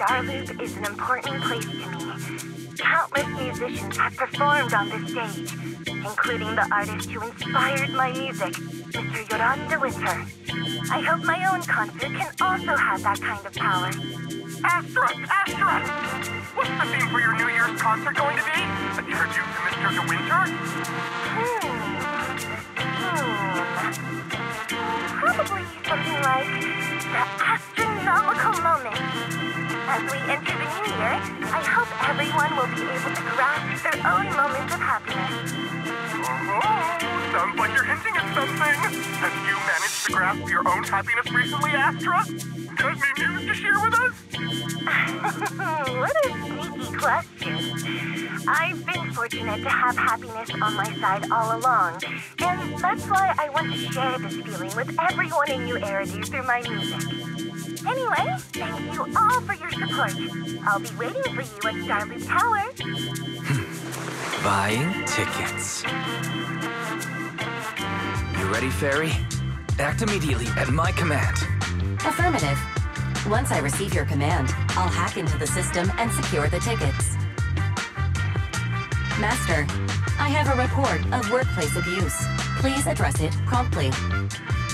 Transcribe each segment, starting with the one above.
Star Loop is an important place to me. Countless musicians have performed on this stage, including the artist who inspired my music, Mr. Yoran de Winter. I hope my own concert can also have that kind of power. Astra! What's the theme for your New Year's concert going to be? A tribute to Mr. de Winter? Probably something like the astronomical moment. As we enter the new year, I hope everyone will be able to grasp their own moments of happiness. Oh, sounds like you're hinting at something. Have you managed to grasp your own happiness recently, Astra? Got any news to share with us? What a sneaky question. I've been fortunate to have happiness on my side all along, and that's why I want to share this feeling with everyone in New Eridu through my music. Anyway, thank you all for your support. I'll be waiting for you at Starloop Tower. Buying tickets. You ready, Fairy? Act immediately at my command. Affirmative. Once I receive your command, I'll hack into the system and secure the tickets. Master, I have a report of workplace abuse. Please address it promptly.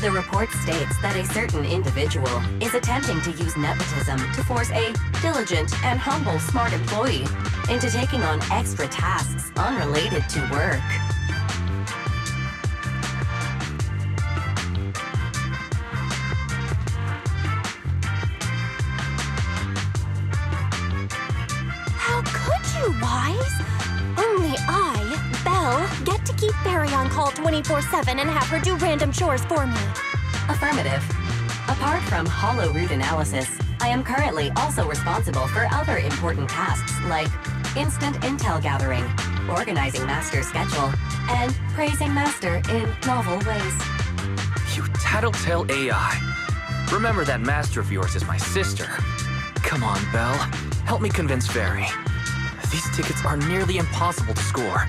The report states that a certain individual is attempting to use nepotism to force a diligent and humble smart employee into taking on extra tasks unrelated to work. How could you, Wise? Only I, Belle, get to keep Barry on call 24/7 and have her do random chores for me. Affirmative. Apart from hollow root analysis, I am currently also responsible for other important tasks like instant intel gathering, organizing Master's schedule, and praising Master in novel ways. You tattletale AI. Remember that master of yours is my sister. Come on, Belle. Help me convince Fairy. These tickets are nearly impossible to score.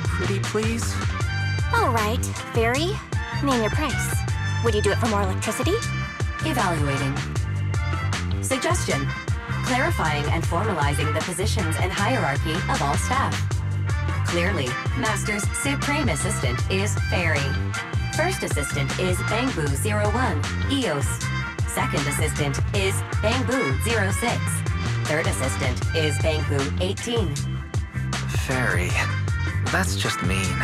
Pretty please? All right, Barry, name your price. Would you do it for more electricity? Evaluating. Suggestion. Clarifying and formalizing the positions and hierarchy of all staff. Clearly, Master's Supreme Assistant is Fairy. First Assistant is Bangbu 01, EOS. Second Assistant is Bangbu 06. Third Assistant is Bangbu 18. Fairy, that's just mean.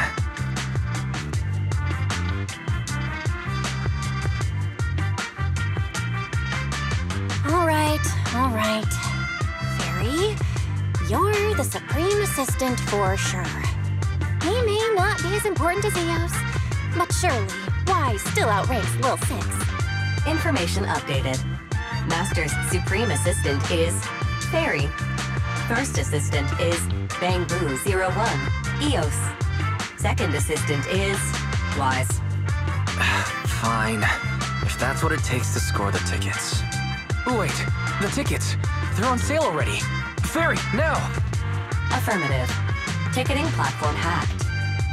All right. Fairy, you're the Supreme Assistant for sure. He may not be as important as Eos, but surely Wise still outranks Lil 6. Information updated. Master's Supreme Assistant is Fairy. First Assistant is Bangbu 01, EOS. Second Assistant is Wise. Fine. If that's what it takes to score the tickets. Wait, the tickets! They're on sale already! Fairy, now! Affirmative. Ticketing platform hacked.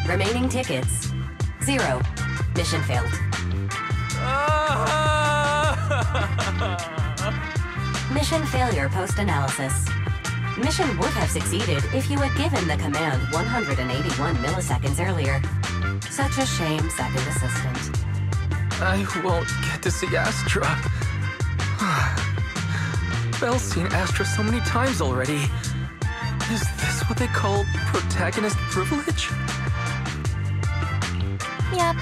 Remaining tickets 0. Mission failed. Mission failure post-analysis. Mission would have succeeded if you had given the command 181 milliseconds earlier. Such a shame, Second Assistant. I won't get to see Astra. Belle's seen Astra so many times already. Is this what they call protagonist privilege? Yep,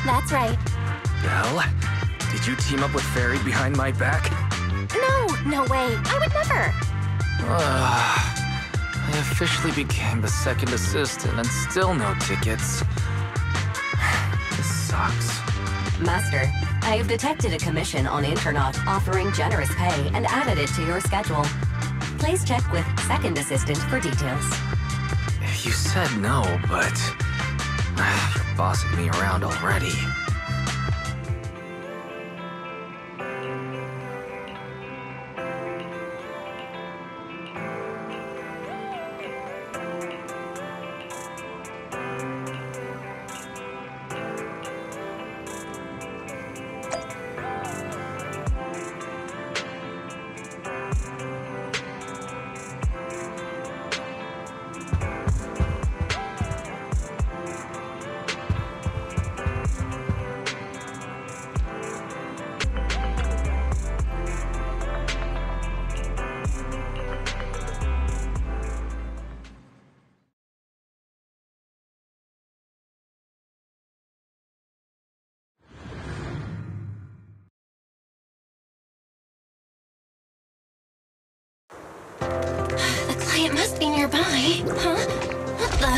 that's right. Belle, did you team up with Fairy behind my back? No way. I would never. I officially became the second assistant and still no tickets. This sucks. Master, I have detected a commission on Internaut offering generous pay and added it to your schedule. Please check with Second Assistant for details. You said no, but you're bossing me around already. It must be nearby. Huh? What the?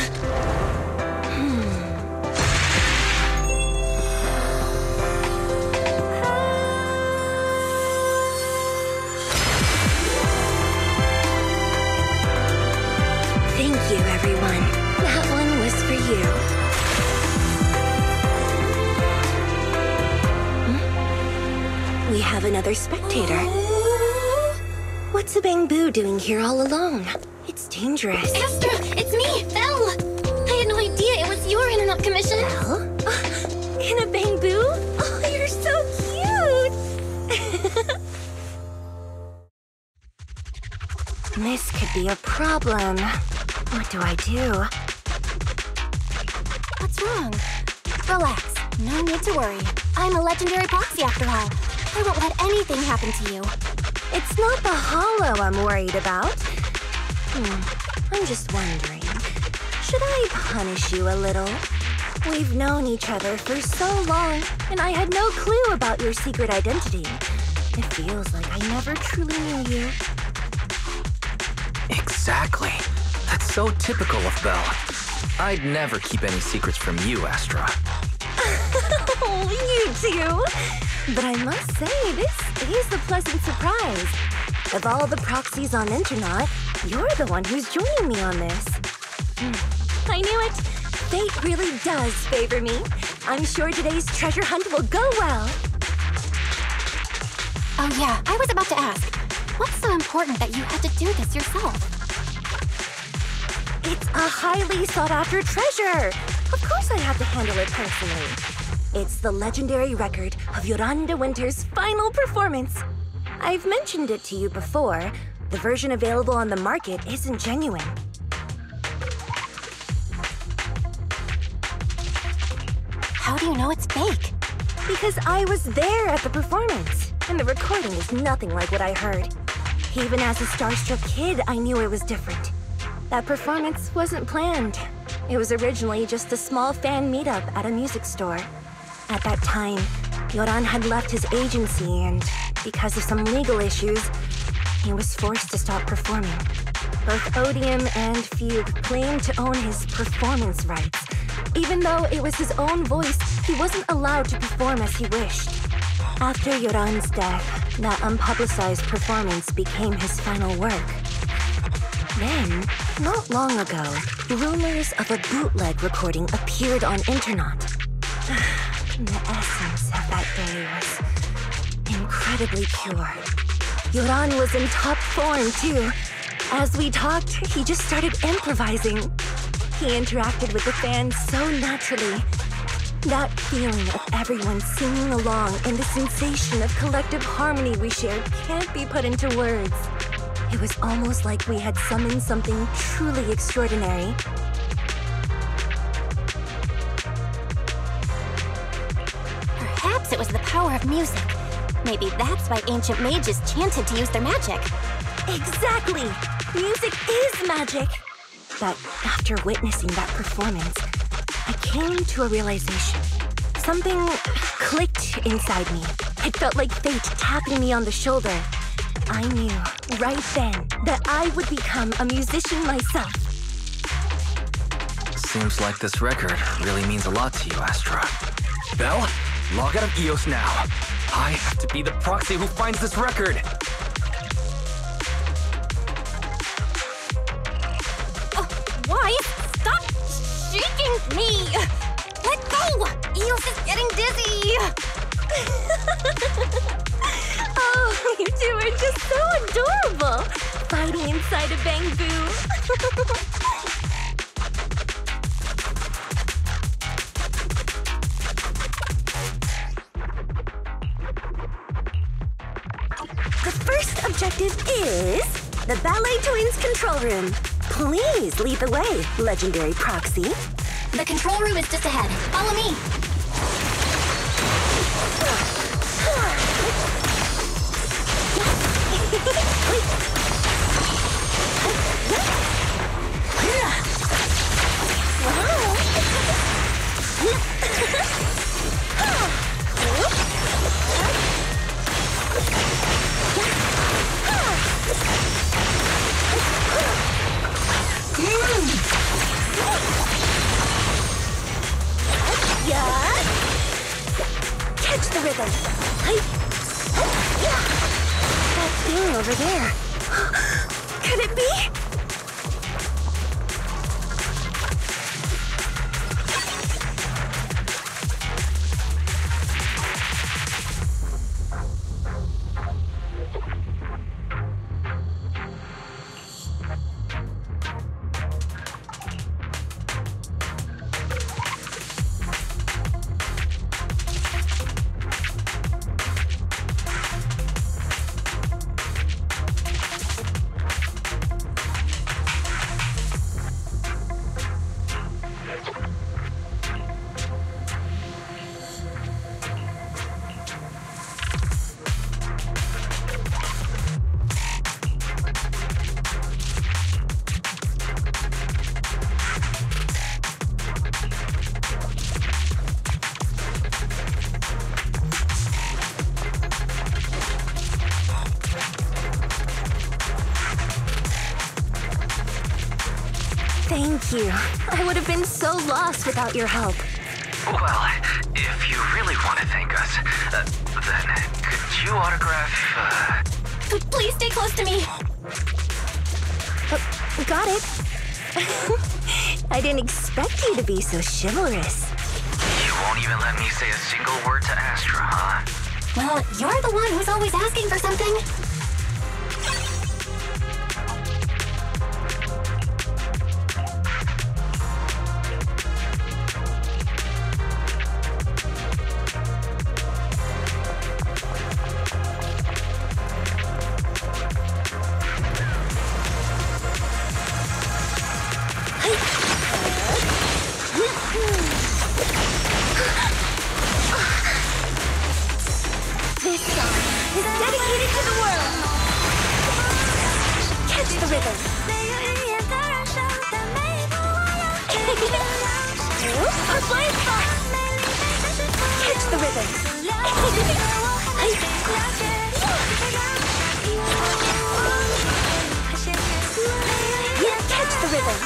Thank you, everyone. That one was for you. We have another spectator. What's a bamboo doing here all alone? It's dangerous. Astra, it's me, Belle. I had no idea it was your internet commission. Belle? In a bamboo? Oh, you're so cute! This could be a problem. What do I do? What's wrong? Relax. No need to worry. I'm a legendary proxy after all. I won't let anything happen to you. It's not the hollow I'm worried about. I'm just wondering, should I punish you a little? We've known each other for so long, and I had no clue about your secret identity. It feels like I never truly knew you. Exactly. That's so typical of Belle. I'd never keep any secrets from you, Astra. Oh, you too! But I must say, this is a pleasant surprise. Of all the proxies on Internet, you're the one who's joining me on this. I knew it! Fate really does favor me. I'm sure today's treasure hunt will go well. Oh yeah, I was about to ask. What's so important that you had to do this yourself? It's a highly sought-after treasure! Of course I have to handle it personally. It's the legendary record of Yolanda Winter's final performance. I've mentioned it to you before. The version available on the market isn't genuine. How do you know it's fake? Because I was there at the performance, and the recording is nothing like what I heard. Even as a starstruck kid, I knew it was different. That performance wasn't planned. It was originally just a small fan meetup at a music store. At that time, Yoran had left his agency, and because of some legal issues, he was forced to stop performing. Both Odium and Fugue claimed to own his performance rights. Even though it was his own voice, he wasn't allowed to perform as he wished. After Yoran's death, that unpublicized performance became his final work. Then, not long ago, rumors of a bootleg recording appeared on Internet. The essence of that day was incredibly pure. Yoran was in top form, too. As we talked, he just started improvising. He interacted with the fans so naturally. That feeling of everyone singing along and the sensation of collective harmony we shared can't be put into words. It was almost like we had summoned something truly extraordinary. Perhaps it was the power of music. Maybe that's why ancient mages chanted to use their magic. Exactly! Music is magic! But after witnessing that performance, I came to a realization. Something clicked inside me. It felt like fate tapping me on the shoulder. I knew right then that I would become a musician myself. Seems like this record really means a lot to you, Astra. Belle, log out of EOS now. I have to be the proxy who finds this record. Why? Stop shaking me! Let go! Eos is getting dizzy! Oh, you two are just so adorable! Fighting inside a bamboo. The first objective is the Ballet Twins control room. Please lead the way, legendary proxy. The control room is just ahead. Follow me. Could it be? Thank you. I would have been so lost without your help. Well, if you really want to thank us, then could you autograph, Please stay close to me. Got it. I didn't expect you to be so chivalrous. You won't even let me say a single word to Astra, huh? Well, you're the one who's always asking for something. This song is dedicated to the world. Catch the rhythm. Our blind spot. Catch the rhythm. Catch the rhythm.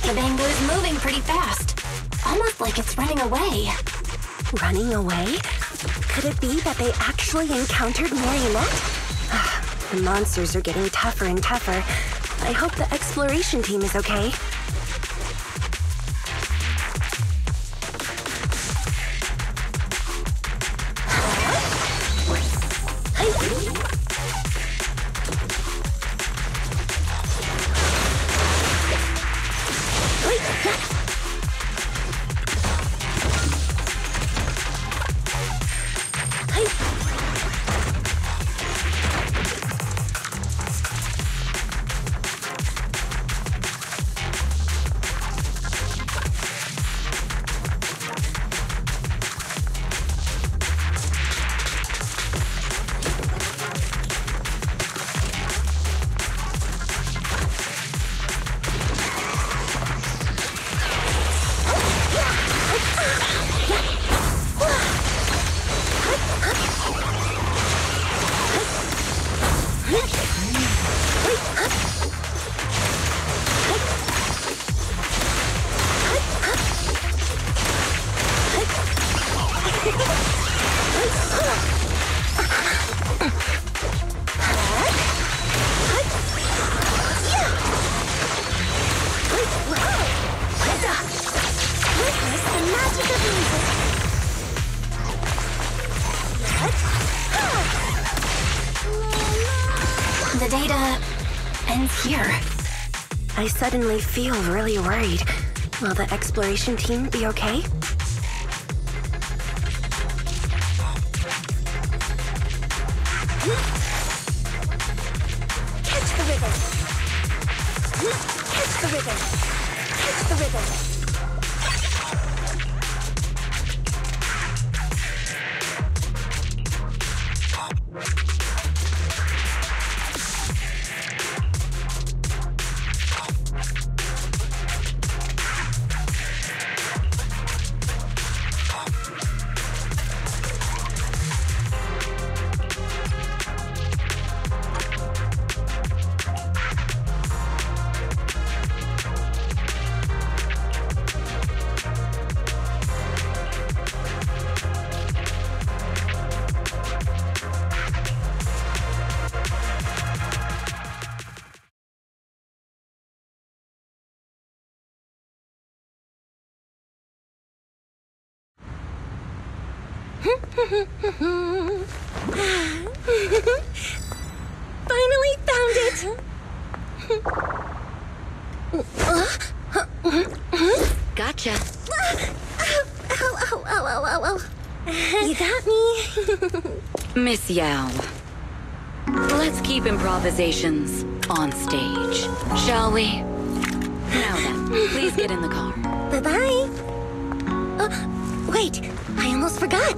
The bamboo's moving pretty fast. Almost like it's running away. Running away? Could it be that they actually encountered Marionette? The monsters are getting tougher and tougher. I hope the exploration team is okay. The data ends here. I suddenly feel really worried. Will the exploration team be okay? Catch the rhythm! Catch the rhythm! Catch the rhythm! Finally found it! Gotcha. Ow. You got me. Miss Yao, let's keep improvisations on stage, shall we? Now then, please get in the car. Bye-bye. Wait, I almost forgot.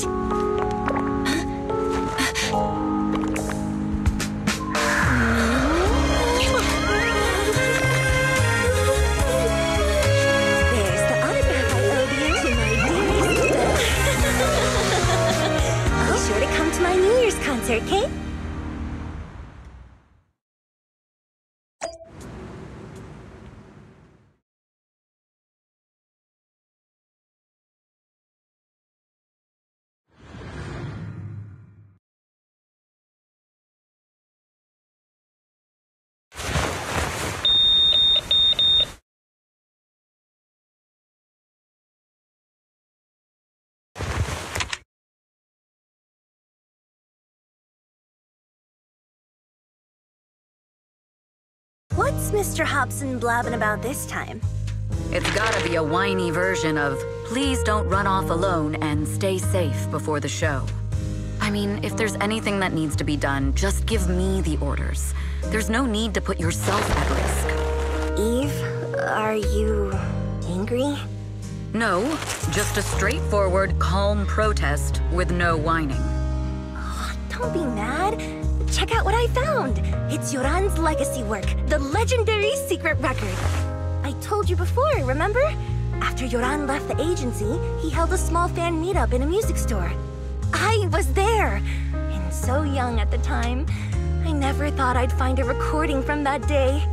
There's the autograph I owe you to my dearest. Be sure to come to my New Year's concert, Kate? What's Mr. Hobson blabbing about this time? It's gotta be a whiny version of, please don't run off alone and stay safe before the show. I mean, if there's anything that needs to be done, just give me the orders. There's no need to put yourself at risk. Eve, are you angry? No, just a straightforward, calm protest with no whining. Oh, don't be mad. Check out what I found. It's Yoran's legacy work, the legendary secret record. I told you before, remember? After Yoran left the agency, he held a small fan meetup in a music store. I was there, and so young at the time. I never thought I'd find a recording from that day.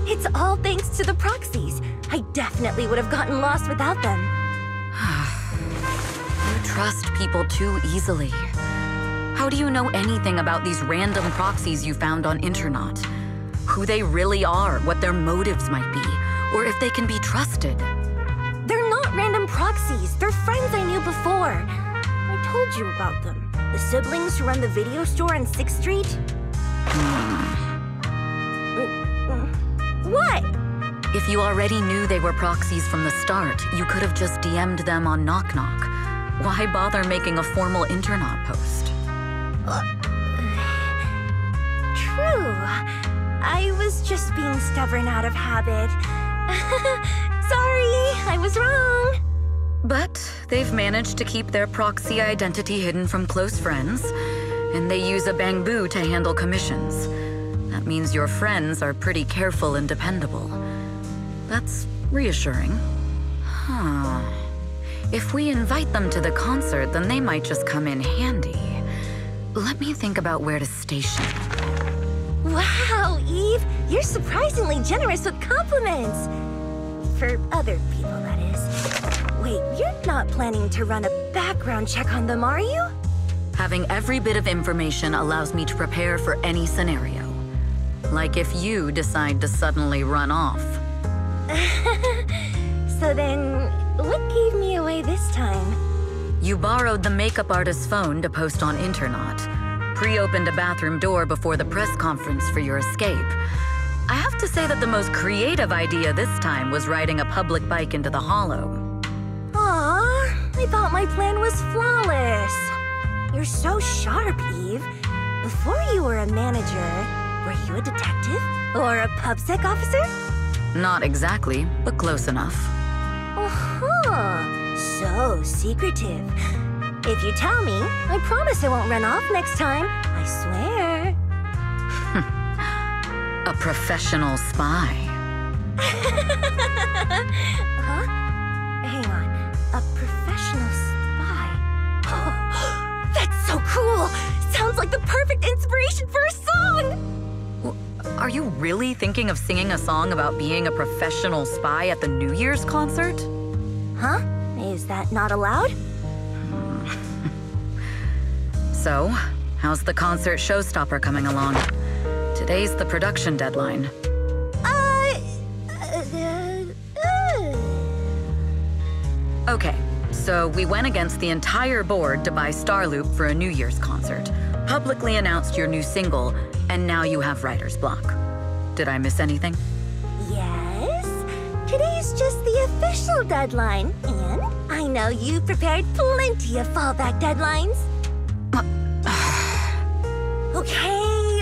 It's all thanks to the proxies. I definitely would have gotten lost without them. You trust people too easily. How do you know anything about these random proxies you found on Internet? Who they really are, what their motives might be, or if they can be trusted? They're not random proxies. They're friends I knew before. I told you about them. The siblings who run the video store on 6th Street. What? If you already knew they were proxies from the start, you could have just DM'd them on Knock Knock. Why bother making a formal Internet post? True. I was just being stubborn out of habit. Sorry, I was wrong. But they've managed to keep their proxy identity hidden from close friends, and they use a bamboo to handle commissions. That means your friends are pretty careful and dependable. That's reassuring. Huh. If we invite them to the concert, then they might just come in handy. Let me think about where to station. Wow, Eve, you're surprisingly generous with compliments. For other people, that is. Wait, you're not planning to run a background check on them, are you? Having every bit of information allows me to prepare for any scenario. Like if you decide to suddenly run off. So then, what gave me away this time? You borrowed the makeup artist's phone to post on Internet, pre-opened a bathroom door before the press conference for your escape. I have to say that the most creative idea this time was riding a public bike into the hollow. Aw, I thought my plan was flawless. You're so sharp, Eve. Before you were a manager, were you a detective? Or a PubSec officer? Not exactly, but close enough. Uh-huh. So secretive. If you tell me, I promise I won't run off next time. I swear. A professional spy. Huh? Hang on. A professional spy. That's so cool! Sounds like the perfect inspiration for a song! Are you really thinking of singing a song about being a professional spy at the New Year's concert? Huh? Is that not allowed? So, how's the concert showstopper coming along? Today's the production deadline. Okay, So we went against the entire board to buy Starloop for a New Year's concert, publicly announced your new single, and now you have writer's block. Did I miss anything? Yes? Today's just the official deadline, and I know you've prepared plenty of fallback deadlines. Okay,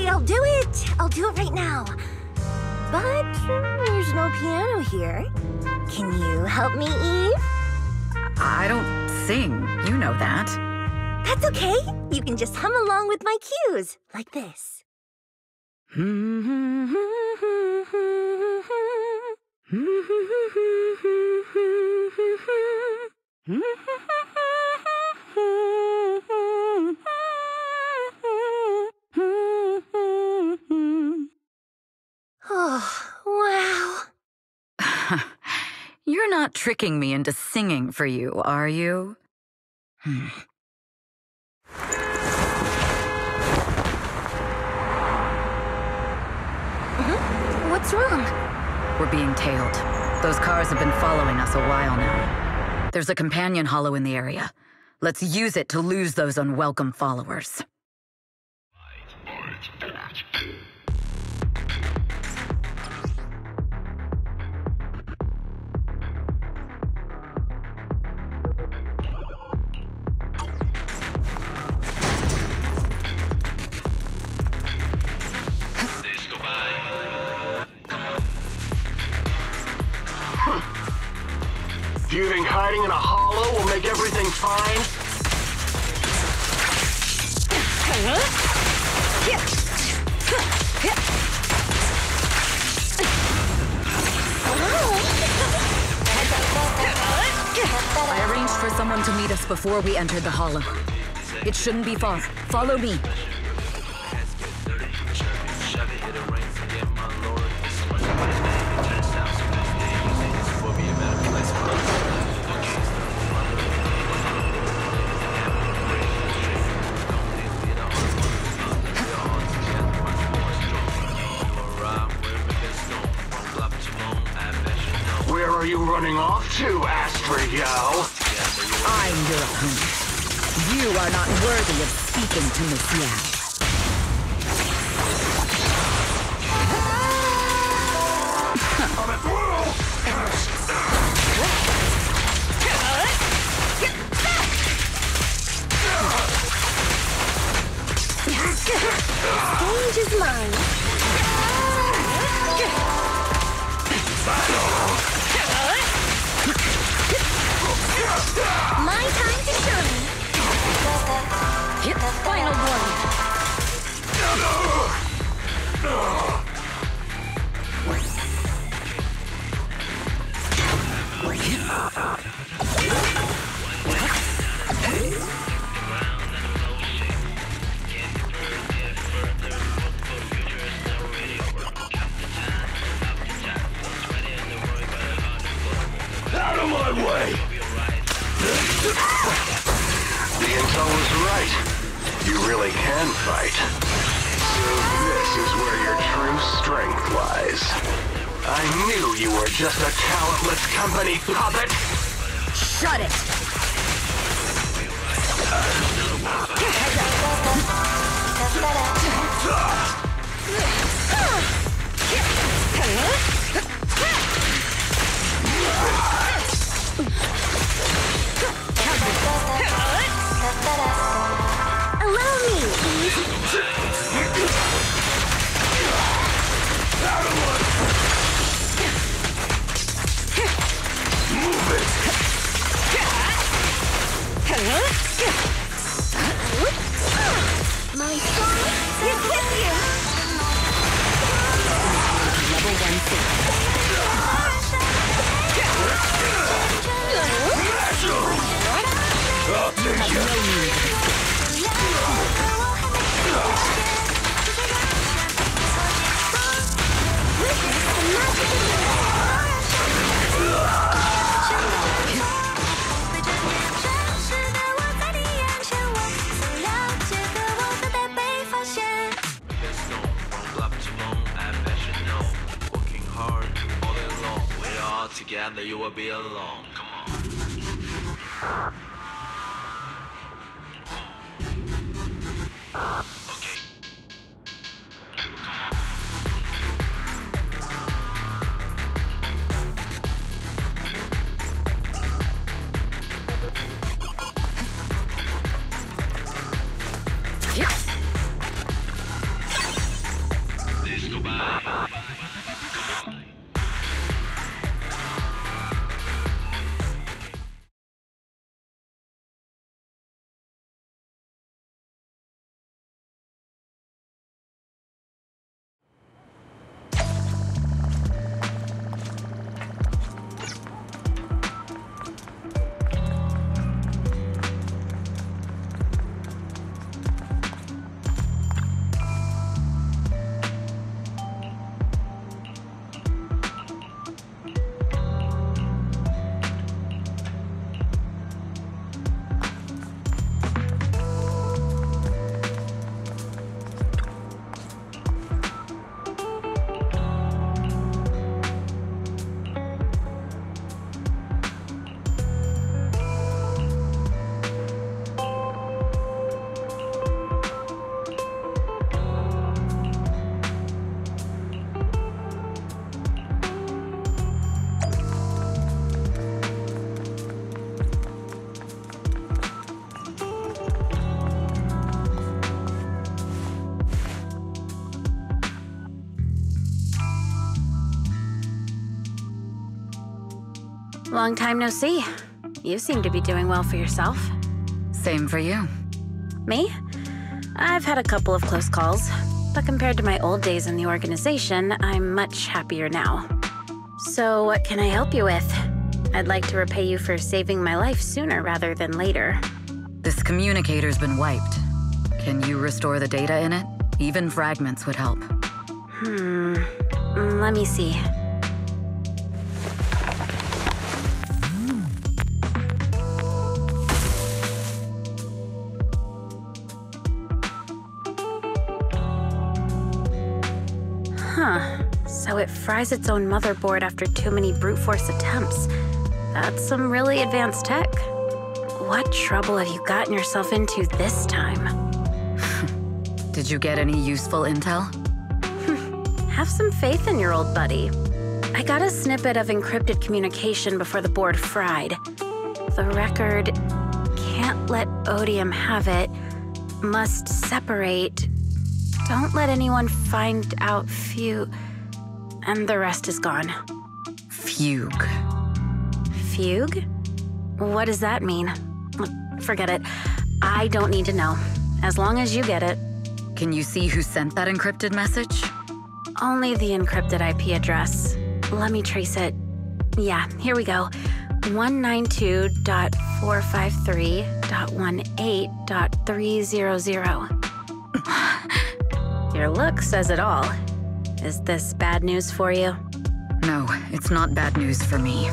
I'll do it. I'll do it right now. But there's no piano here. Can you help me, Eve? I don't sing, you know that. That's okay. You can just hum along with my cues, like this. Oh, wow. You're not tricking me into singing for you, are you? What's wrong? We're being tailed. Those cars have been following us a while now. There's a companion hollow in the area. Let's use it to lose those unwelcome followers. Do you think hiding in a hollow will make everything fine? I arranged for someone to meet us before we entered the hollow. It shouldn't be far. Follow me. Where are you running off to, Astra Yo? I'm your opponent. You are not worthy of speaking to Miss Yao. Stage is mine. My time to shine. Final warning. Out of my way! The intel was right. You really can fight. So this is where your true strength lies. I knew you were just a talentless company puppet! Shut it! Allow me, please. Move it! My song is with you. Level 1 I'll take you! Together you will be alone. Come on. Long time no see. You seem to be doing well for yourself. Same for you. Me? I've had a couple of close calls, but compared to my old days in the organization, I'm much happier now. So what can I help you with? I'd like to repay you for saving my life sooner rather than later. This communicator's been wiped. Can you restore the data in it? Even fragments would help. Let me see. So it fries its own motherboard after too many brute force attempts. That's some really advanced tech. What trouble have you gotten yourself into this time? Did you get any useful intel? Have some faith in your old buddy. I got a snippet of encrypted communication before the board fried. The record, can't let Odium have it, must separate, don't let anyone find out and the rest is gone. Fugue. Fugue? What does that mean? Forget it. I don't need to know. As long as you get it. Can you see who sent that encrypted message? Only the encrypted IP address. Let me trace it. Yeah, here we go. 192.453.18.300. Your look says it all. Is this bad news for you? No, it's not bad news for me.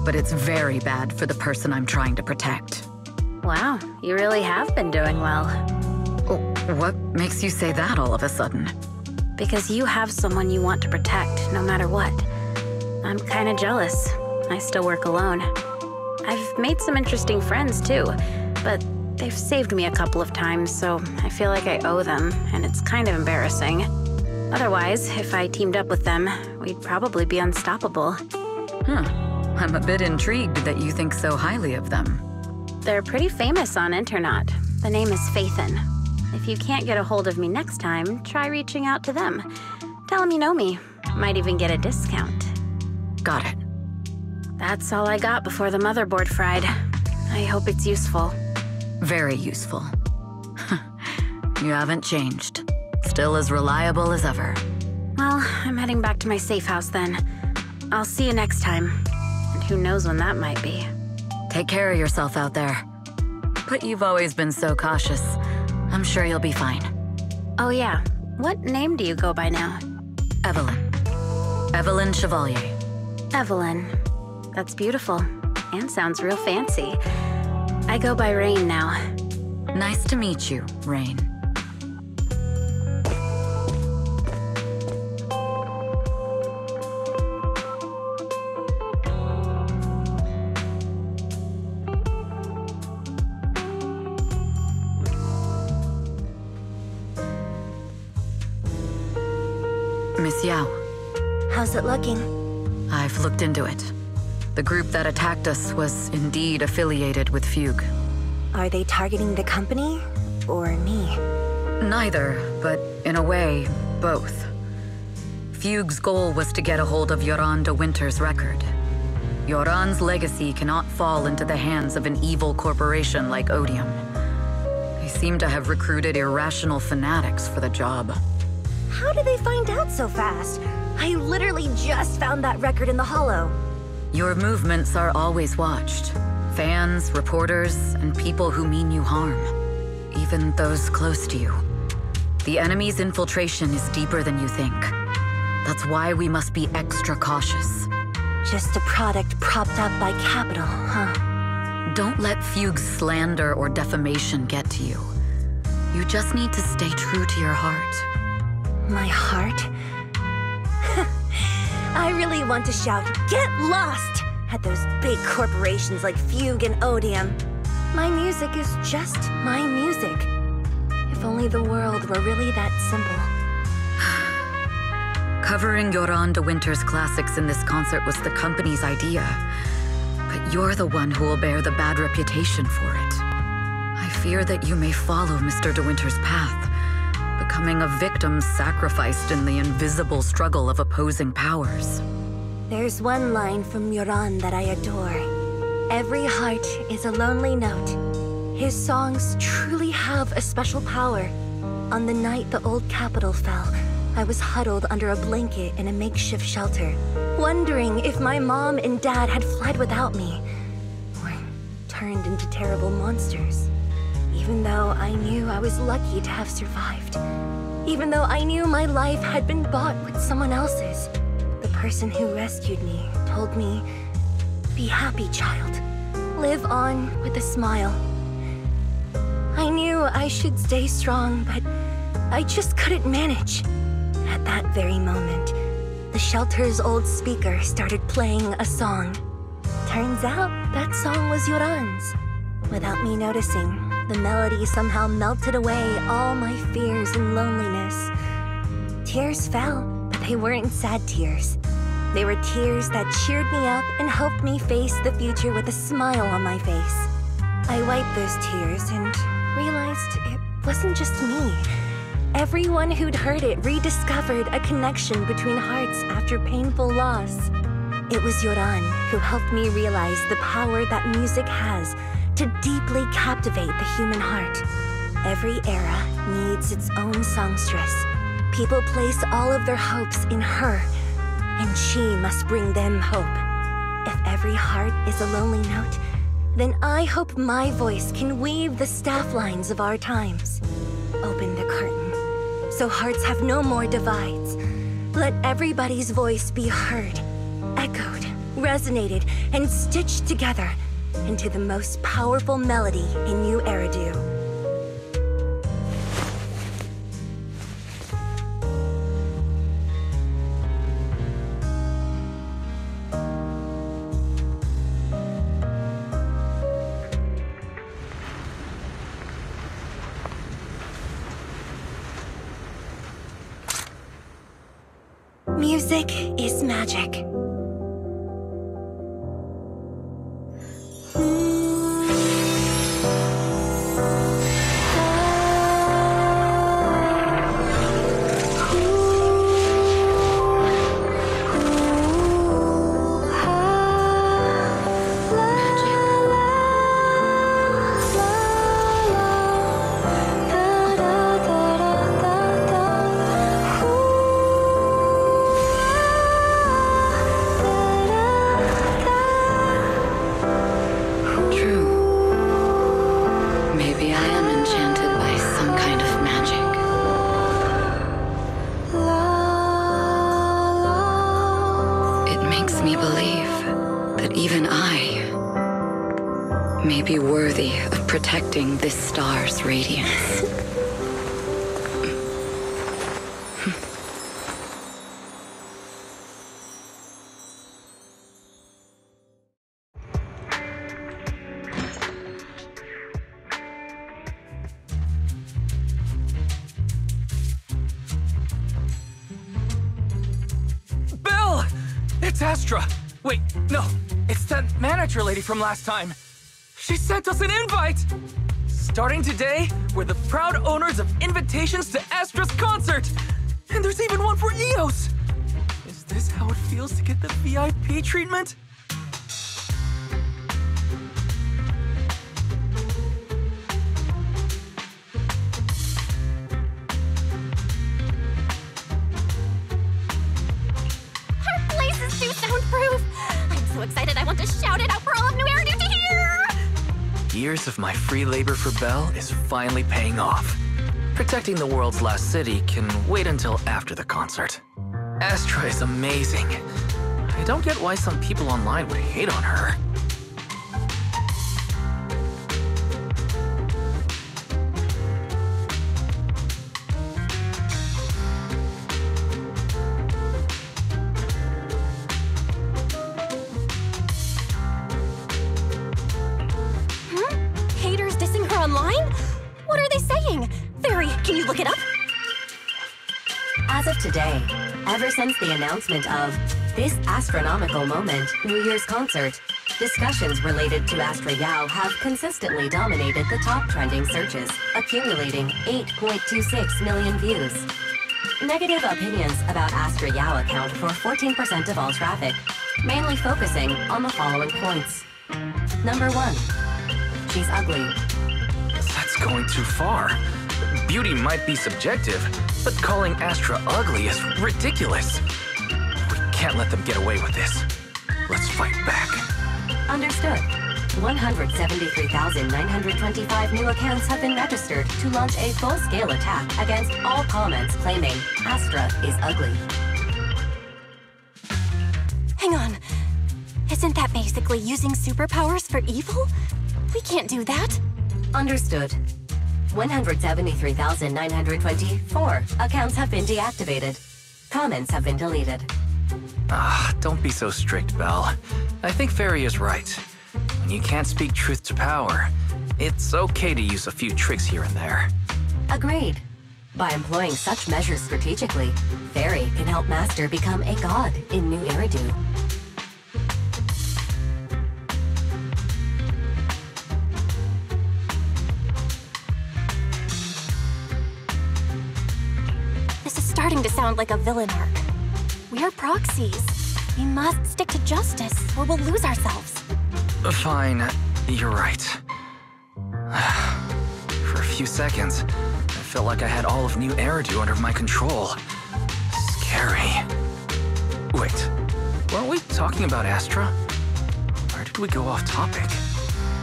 But it's very bad for the person I'm trying to protect. Wow, you really have been doing well. Oh, what makes you say that all of a sudden? Because you have someone you want to protect, no matter what. I'm kinda jealous. I still work alone. I've made some interesting friends too, but they've saved me a couple of times, so I feel like I owe them, and it's kind of embarrassing. Otherwise, if I teamed up with them, we'd probably be unstoppable. I'm a bit intrigued that you think so highly of them. They're pretty famous on Internet. The name is Phaethon. If you can't get a hold of me next time, try reaching out to them. Tell them you know me. Might even get a discount. Got it. That's all I got before the motherboard fried. I hope it's useful. Very useful. You haven't changed. Still as reliable as ever. Well, I'm heading back to my safe house then. I'll see you next time. And who knows when that might be. Take care of yourself out there. But you've always been so cautious. I'm sure you'll be fine. Oh yeah, what name do you go by now? Evelyn. Evelyn Chevalier. Evelyn. That's beautiful. And sounds real fancy. I go by Rain now. Nice to meet you, Rain. Miss Yao. How's it looking? I've looked into it. The group that attacked us was indeed affiliated with Fugue. Are they targeting the company or me? Neither, but in a way, both. Fugue's goal was to get a hold of Yoran de Winter's record. Yoran's legacy cannot fall into the hands of an evil corporation like Odium. They seem to have recruited irrational fanatics for the job. How did they find out so fast? I literally just found that record in the Hollow. Your movements are always watched. Fans, reporters, and people who mean you harm. Even those close to you. The enemy's infiltration is deeper than you think. That's why we must be extra cautious. Just a product propped up by capital, huh? Don't let Fugue's slander or defamation get to you. You just need to stay true to your heart. My heart? I really want to shout, "Get lost!" at those big corporations like Fugue and Odium. My music is just my music. If only the world were really that simple. Covering Yoran de Winter's classics in this concert was the company's idea. But you're the one who will bear the bad reputation for it. I fear that you may follow Mr. de Winter's path, becoming a victim sacrificed in the invisible struggle of opposing powers. There's one line from Yoran that I adore. Every heart is a lonely note. His songs truly have a special power. On the night the old capital fell, I was huddled under a blanket in a makeshift shelter, wondering if my mom and dad had fled without me, or turned into terrible monsters. Even though I knew I was lucky to have survived. Even though I knew my life had been bought with someone else's. The person who rescued me told me, "Be happy, child. Live on with a smile." I knew I should stay strong, but I just couldn't manage. At that very moment, the shelter's old speaker started playing a song. Turns out that song was Yoran's. Without me noticing, the melody somehow melted away all my fears and loneliness. Tears fell, but they weren't sad tears. They were tears that cheered me up and helped me face the future with a smile on my face. I wiped those tears and realized it wasn't just me. Everyone who'd heard it rediscovered a connection between hearts after painful loss. It was Yoran who helped me realize the power that music has to deeply captivate the human heart. Every era needs its own songstress. People place all of their hopes in her, and she must bring them hope. If every heart is a lonely note, then I hope my voice can weave the staff lines of our times. Open the curtain, so hearts have no more divides. Let everybody's voice be heard, echoed, resonated, and stitched together into the most powerful melody in New Eridu. Music is magic. Be worthy of protecting this star's radiance. It's Astra! Wait, no, it's that manager lady from last time. She sent us an invite! Starting today, we're the proud owners of invitations to Astra's concert! And there's even one for EOS! Is this how it feels to get the VIP treatment? Our place is too soundproof! I'm so excited I want to shout it out for all of New Eridu to hear! Years of my free labor for Belle is finally paying off. Protecting the world's last city can wait until after the concert. Astra is amazing. I don't get why some people online would hate on her. Haters dissing her online? What are they saying? Fairy, can you look it up? As of today, ever since the announcement of this astronomical moment, New Year's concert, discussions related to Astra Yao have consistently dominated the top trending searches, accumulating 8.26 million views. Negative opinions about Astra Yao account for 14% of all traffic, mainly focusing on the following points. Number 1, she's ugly. That's going too far. Beauty might be subjective, but calling Astra ugly is ridiculous. We can't let them get away with this. Let's fight back. Understood. 173,925 new accounts have been registered to launch a full-scale attack against all comments claiming Astra is ugly. Hang on. Isn't that basically using superpowers for evil? We can't do that. Understood. 173,924 accounts have been deactivated. Comments have been deleted. Don't be so strict, Belle. I think Fairy is right. When you can't speak truth to power, it's okay to use a few tricks here and there. Agreed. By employing such measures strategically, Fairy can help Master become a god in New Eridu. This is starting to sound like a villain arc. We're proxies. We must stick to justice, or we'll lose ourselves. Fine, you're right. For a few seconds, I felt like I had all of New Eridu under my control. Scary. Wait, weren't we talking about Astra? Where did we go off topic?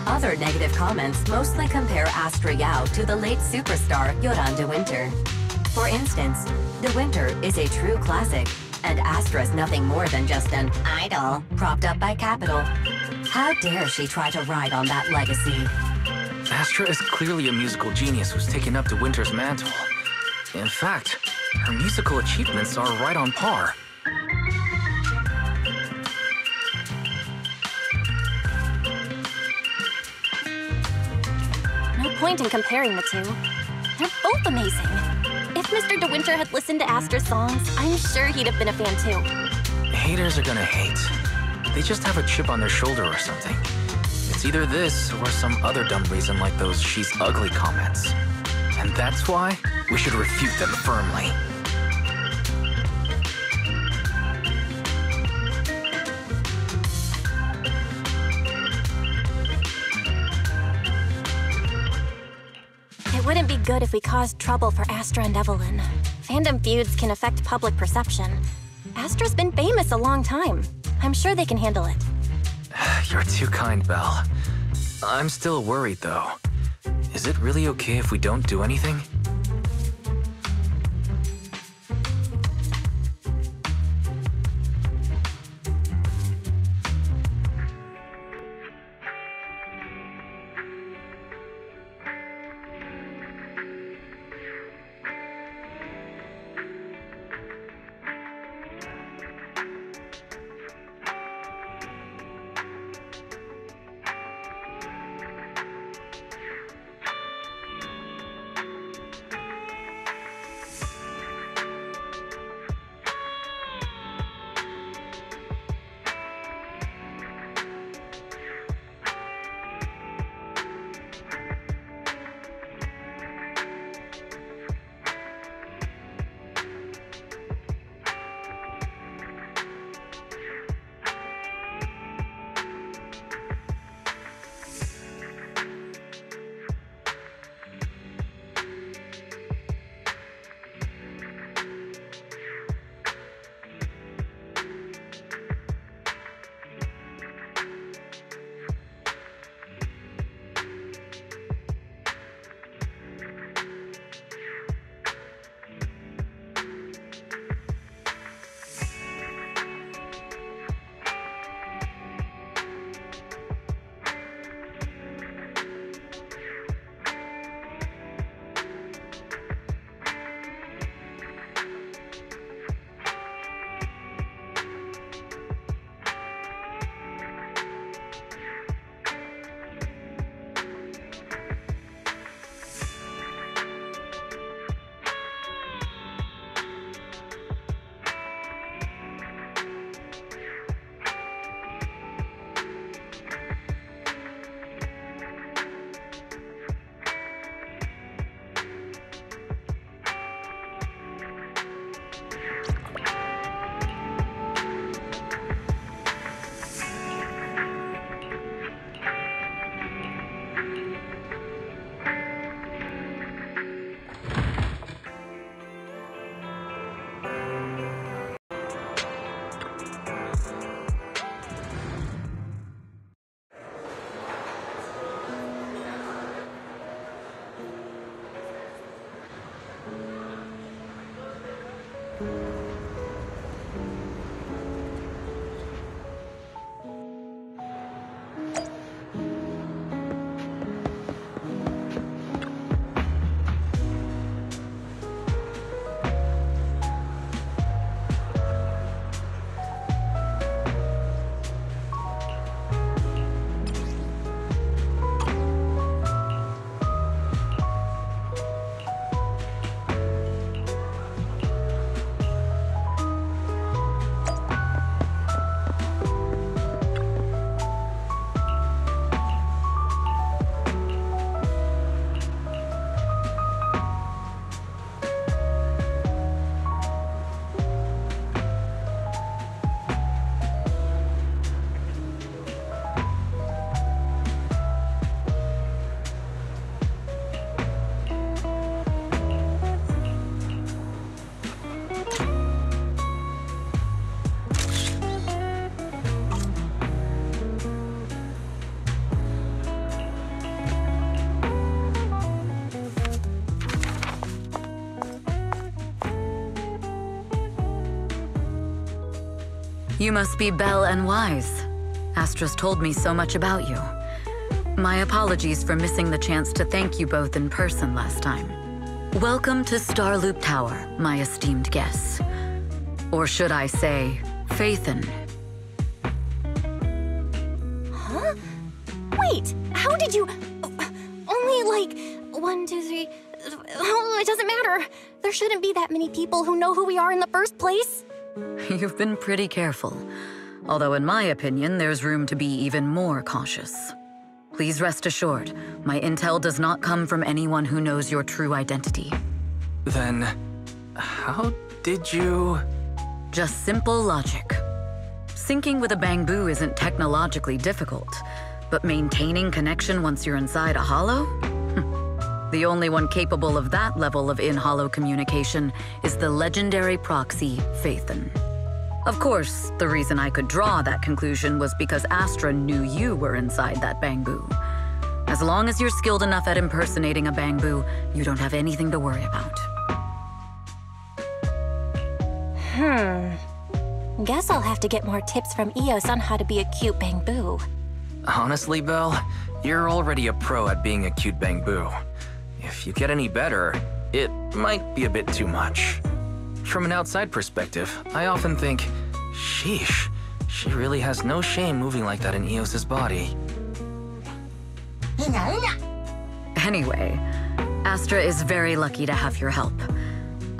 Other negative comments mostly compare Astra Yao to the late superstar Yoran de Winter. For instance, De Winter is a true classic, and Astra's nothing more than just an idol propped up by capital. How dare she try to ride on that legacy? Astra is clearly a musical genius who's taken up De Winter's mantle. In fact, her musical achievements are right on par. No point in comparing the two. They're both amazing. If Mr. De Winter had listened to Astra's songs, I'm sure he'd have been a fan too. Haters are gonna hate. They just have a chip on their shoulder or something. It's either this or some other dumb reason like those "she's ugly" comments. And that's why we should refute them firmly. It wouldn't be good if we caused trouble for Astra and Evelyn. Fandom feuds can affect public perception. Astra's been famous a long time. I'm sure they can handle it. You're too kind, Belle. I'm still worried, though. Is it really okay if we don't do anything? You must be Belle and Wise. Astra's told me so much about you. My apologies for missing the chance to thank you both in person last time. Welcome to Starloop Tower, my esteemed guests. Or should I say, Faithin. Huh? Wait, how did you... Only like 1, 2, 3... Oh, it doesn't matter. There shouldn't be that many people who know who we are in the first place. You've been pretty careful. Although in my opinion, there's room to be even more cautious. Please rest assured, my intel does not come from anyone who knows your true identity. Then, how did you... Just simple logic. Syncing with a bamboo isn't technologically difficult, but maintaining connection once you're inside a hollow? The only one capable of that level of in-hollow communication is the legendary proxy, Faithin. Of course, the reason I could draw that conclusion was because Astra knew you were inside that bamboo. As long as you're skilled enough at impersonating a bamboo, you don't have anything to worry about. Guess I'll have to get more tips from Eos on how to be a cute bamboo. Honestly, Belle, you're already a pro at being a cute bamboo. If you get any better, it might be a bit too much. From an outside perspective, I often think, sheesh, she really has no shame moving like that in Eos's body. Anyway, Astra is very lucky to have your help.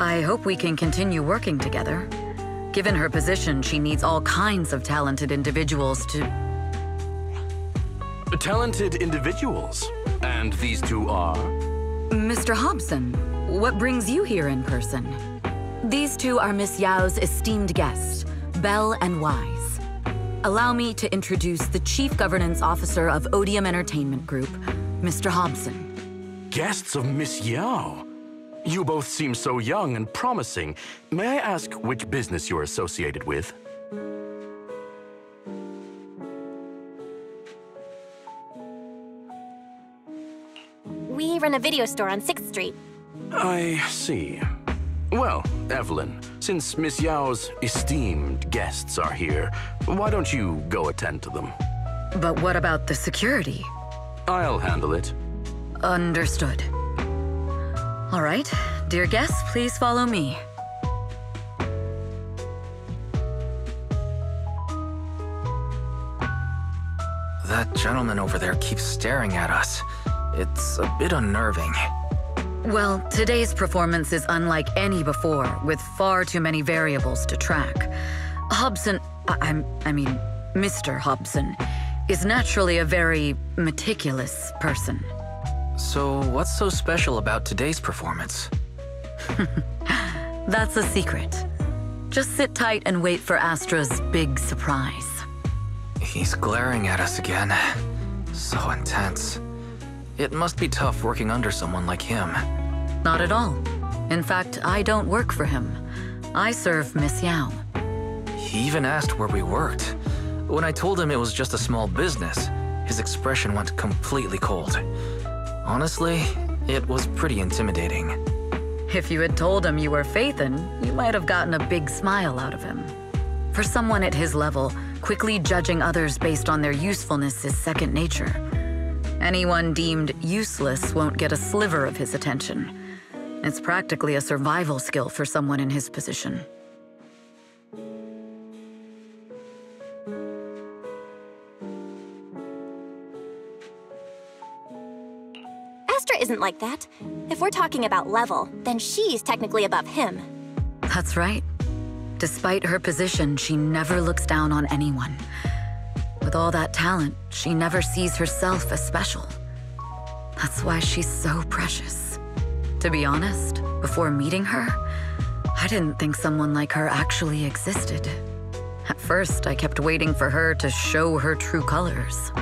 I hope we can continue working together. Given her position, she needs all kinds of talented individuals to... Talented individuals? And these two are? Mr. Hobson, what brings you here in person? These two are Miss Yao's esteemed guests, Belle and Wise. Allow me to introduce the Chief Governance Officer of Odium Entertainment Group, Mr. Hobson. Guests of Miss Yao? You both seem so young and promising. May I ask which business you're associated with? We run a video store on 6th Street. I see. Well, Evelyn, since Miss Yao's esteemed guests are here, why don't you go attend to them? But what about the security? I'll handle it. Understood. All right, dear guests, please follow me. That gentleman over there keeps staring at us. It's a bit unnerving. Well, today's performance is unlike any before, with far too many variables to track. Hobson, I mean, Mr. Hobson, is naturally a very meticulous person. So what's so special about today's performance? That's a secret. Just sit tight and wait for Astra's big surprise. He's glaring at us again. So intense. It must be tough working under someone like him. Not at all. In fact, I don't work for him. I serve Miss Yao. He even asked where we worked. When I told him it was just a small business, his expression went completely cold. Honestly, it was pretty intimidating. If you had told him you were Phaethon, you might have gotten a big smile out of him. For someone at his level, quickly judging others based on their usefulness is second nature. Anyone deemed useless won't get a sliver of his attention. It's practically a survival skill for someone in his position. Astra isn't like that. If we're talking about level, then she's technically above him. That's right. Despite her position, she never looks down on anyone. With all that talent, she never sees herself as special. That's why she's so precious. To be honest, before meeting her, I didn't think someone like her actually existed. At first, I kept waiting for her to show her true colors.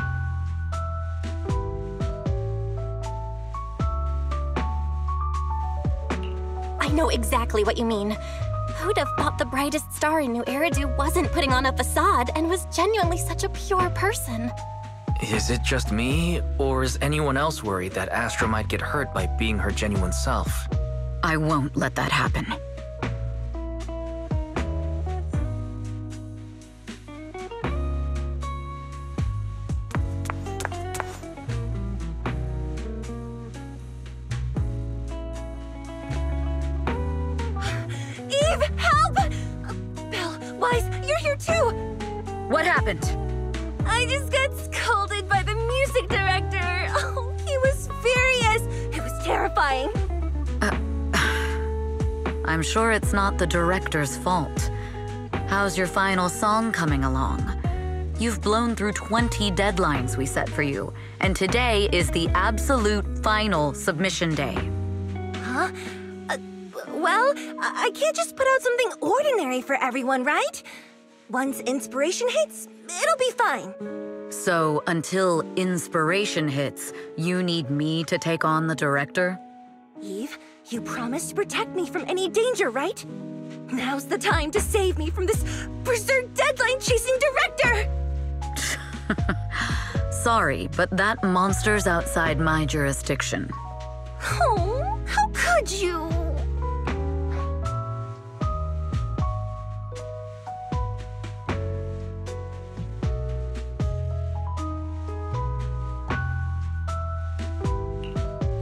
I know exactly what you mean. Who'd have thought the brightest star in New Eridu wasn't putting on a facade and was genuinely such a pure person? Is it just me, or is anyone else worried that Astra might get hurt by being her genuine self? I won't let that happen. Eve, help! Belle, Wise, you're here too! What happened? I just got scolded by the music director. Oh, he was furious. It was terrifying. I'm sure it's not the director's fault. How's your final song coming along? You've blown through 20 deadlines we set for you, and today is the absolute final submission day. Huh? Well, I can't just put out something ordinary for everyone, right? Once inspiration hits, it'll be fine. So, until inspiration hits, you need me to take on the director? Eve, you promised to protect me from any danger, right? Now's the time to save me from this berserk deadline-chasing director! Sorry, but that monster's outside my jurisdiction. Oh, how could you?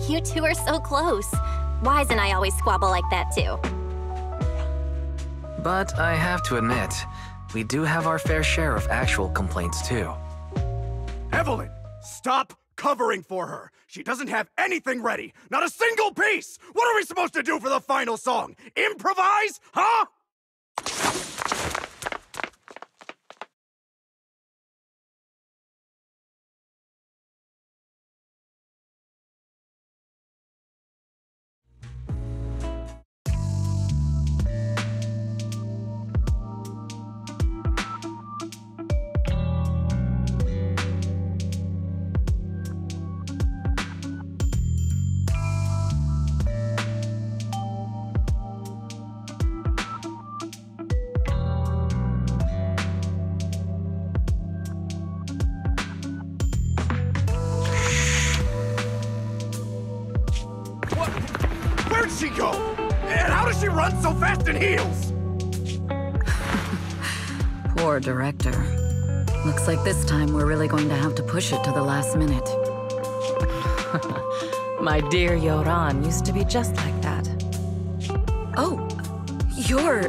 You two are so close. Wise and I always squabble like that too. But I have to admit, we do have our fair share of actual complaints too. Evelyn, stop covering for her. She doesn't have anything ready. Not a single piece. What are we supposed to do for the final song? Improvise? Huh? Where'd she go? And how does she run so fast in heels? Poor director. Looks like this time we're really going to have to push it to the last minute. My dear Yoran used to be just like that. Oh, you're...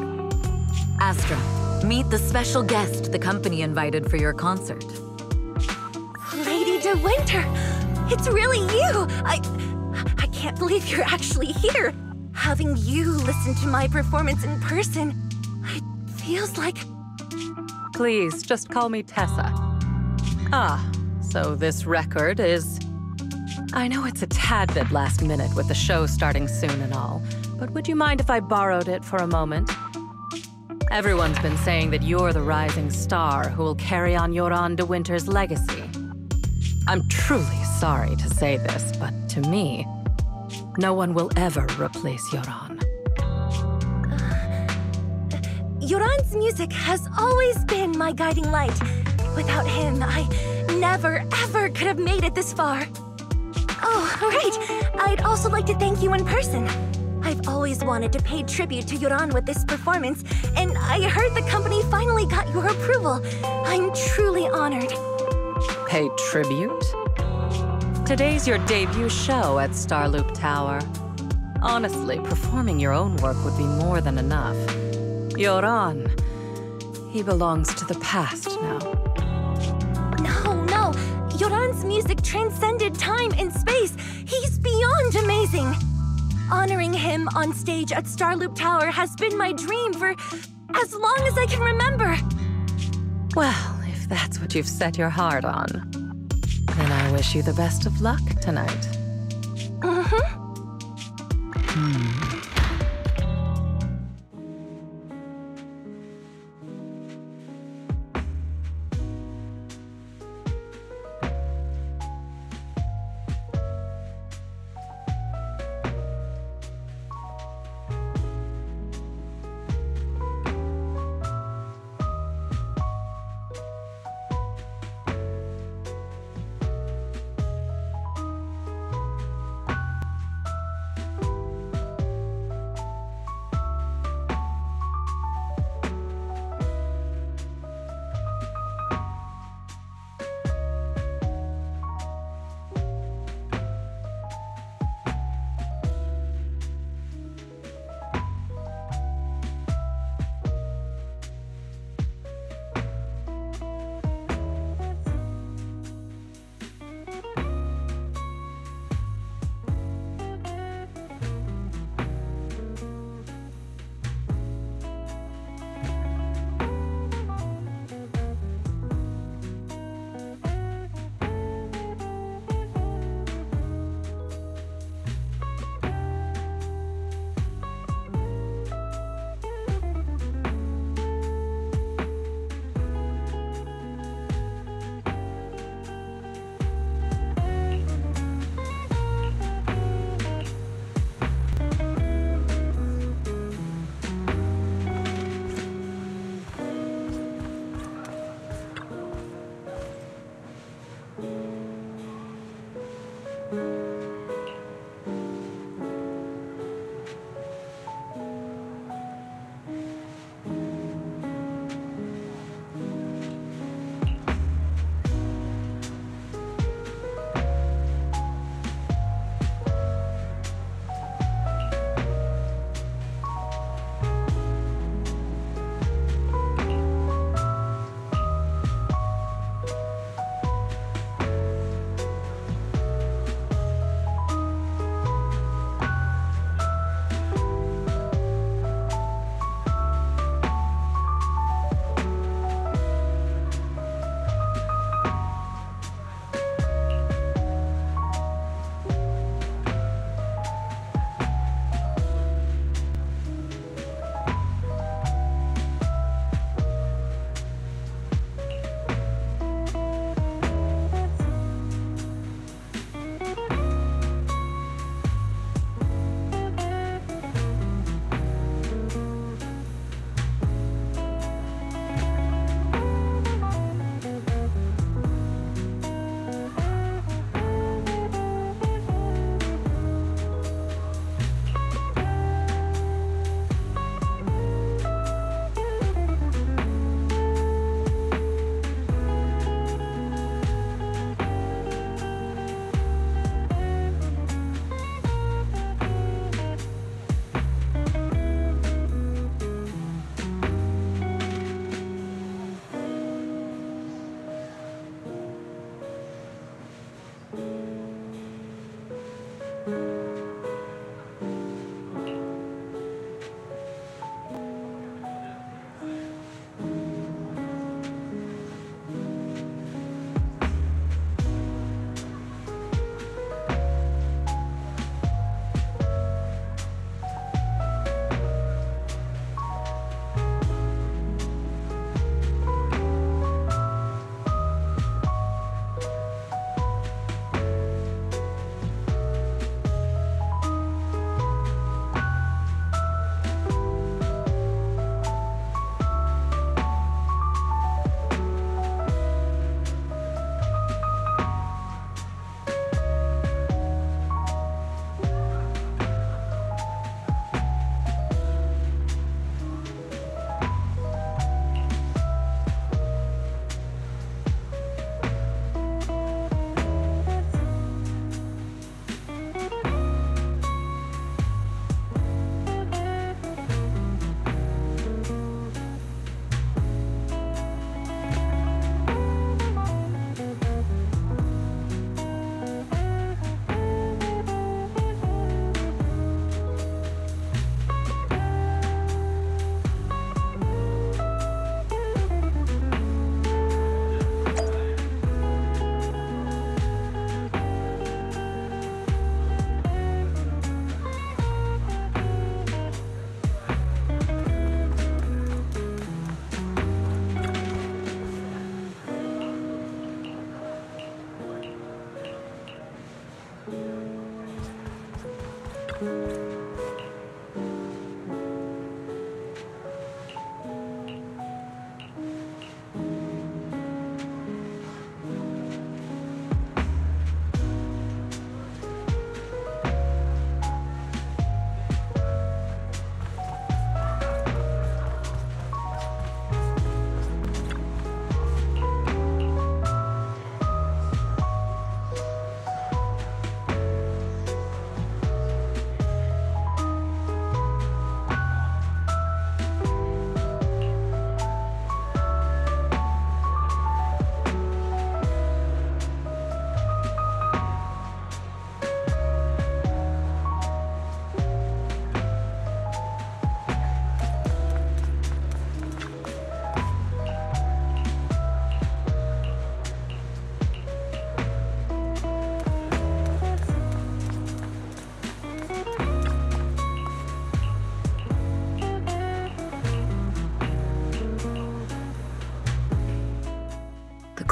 Astra, meet the special guest the company invited for your concert. Lady De Winter, it's really you! I can't believe you're actually here. Having you listen to my performance in person, it feels like... Please, just call me Tessa. Ah, so this record is... I know it's a tad bit last minute with the show starting soon and all, but would you mind if I borrowed it for a moment? Everyone's been saying that you're the rising star who will carry on Yoran De Winter's legacy. I'm truly sorry to say this, but to me, no one will ever replace Yoran. Yoran's music has always been my guiding light. Without him, I never, ever could have made it this far. Oh, right. I'd also like to thank you in person. I've always wanted to pay tribute to Yoran with this performance, and I heard the company finally got your approval. I'm truly honored. Pay tribute? Today's your debut show at Starloop Tower. Honestly, performing your own work would be more than enough. Yoran, he belongs to the past now. No. Yoran's music transcended time and space. He's beyond amazing. Honoring him on stage at Starloop Tower has been my dream for as long as I can remember. Well, if that's what you've set your heart on, then I wish you the best of luck tonight.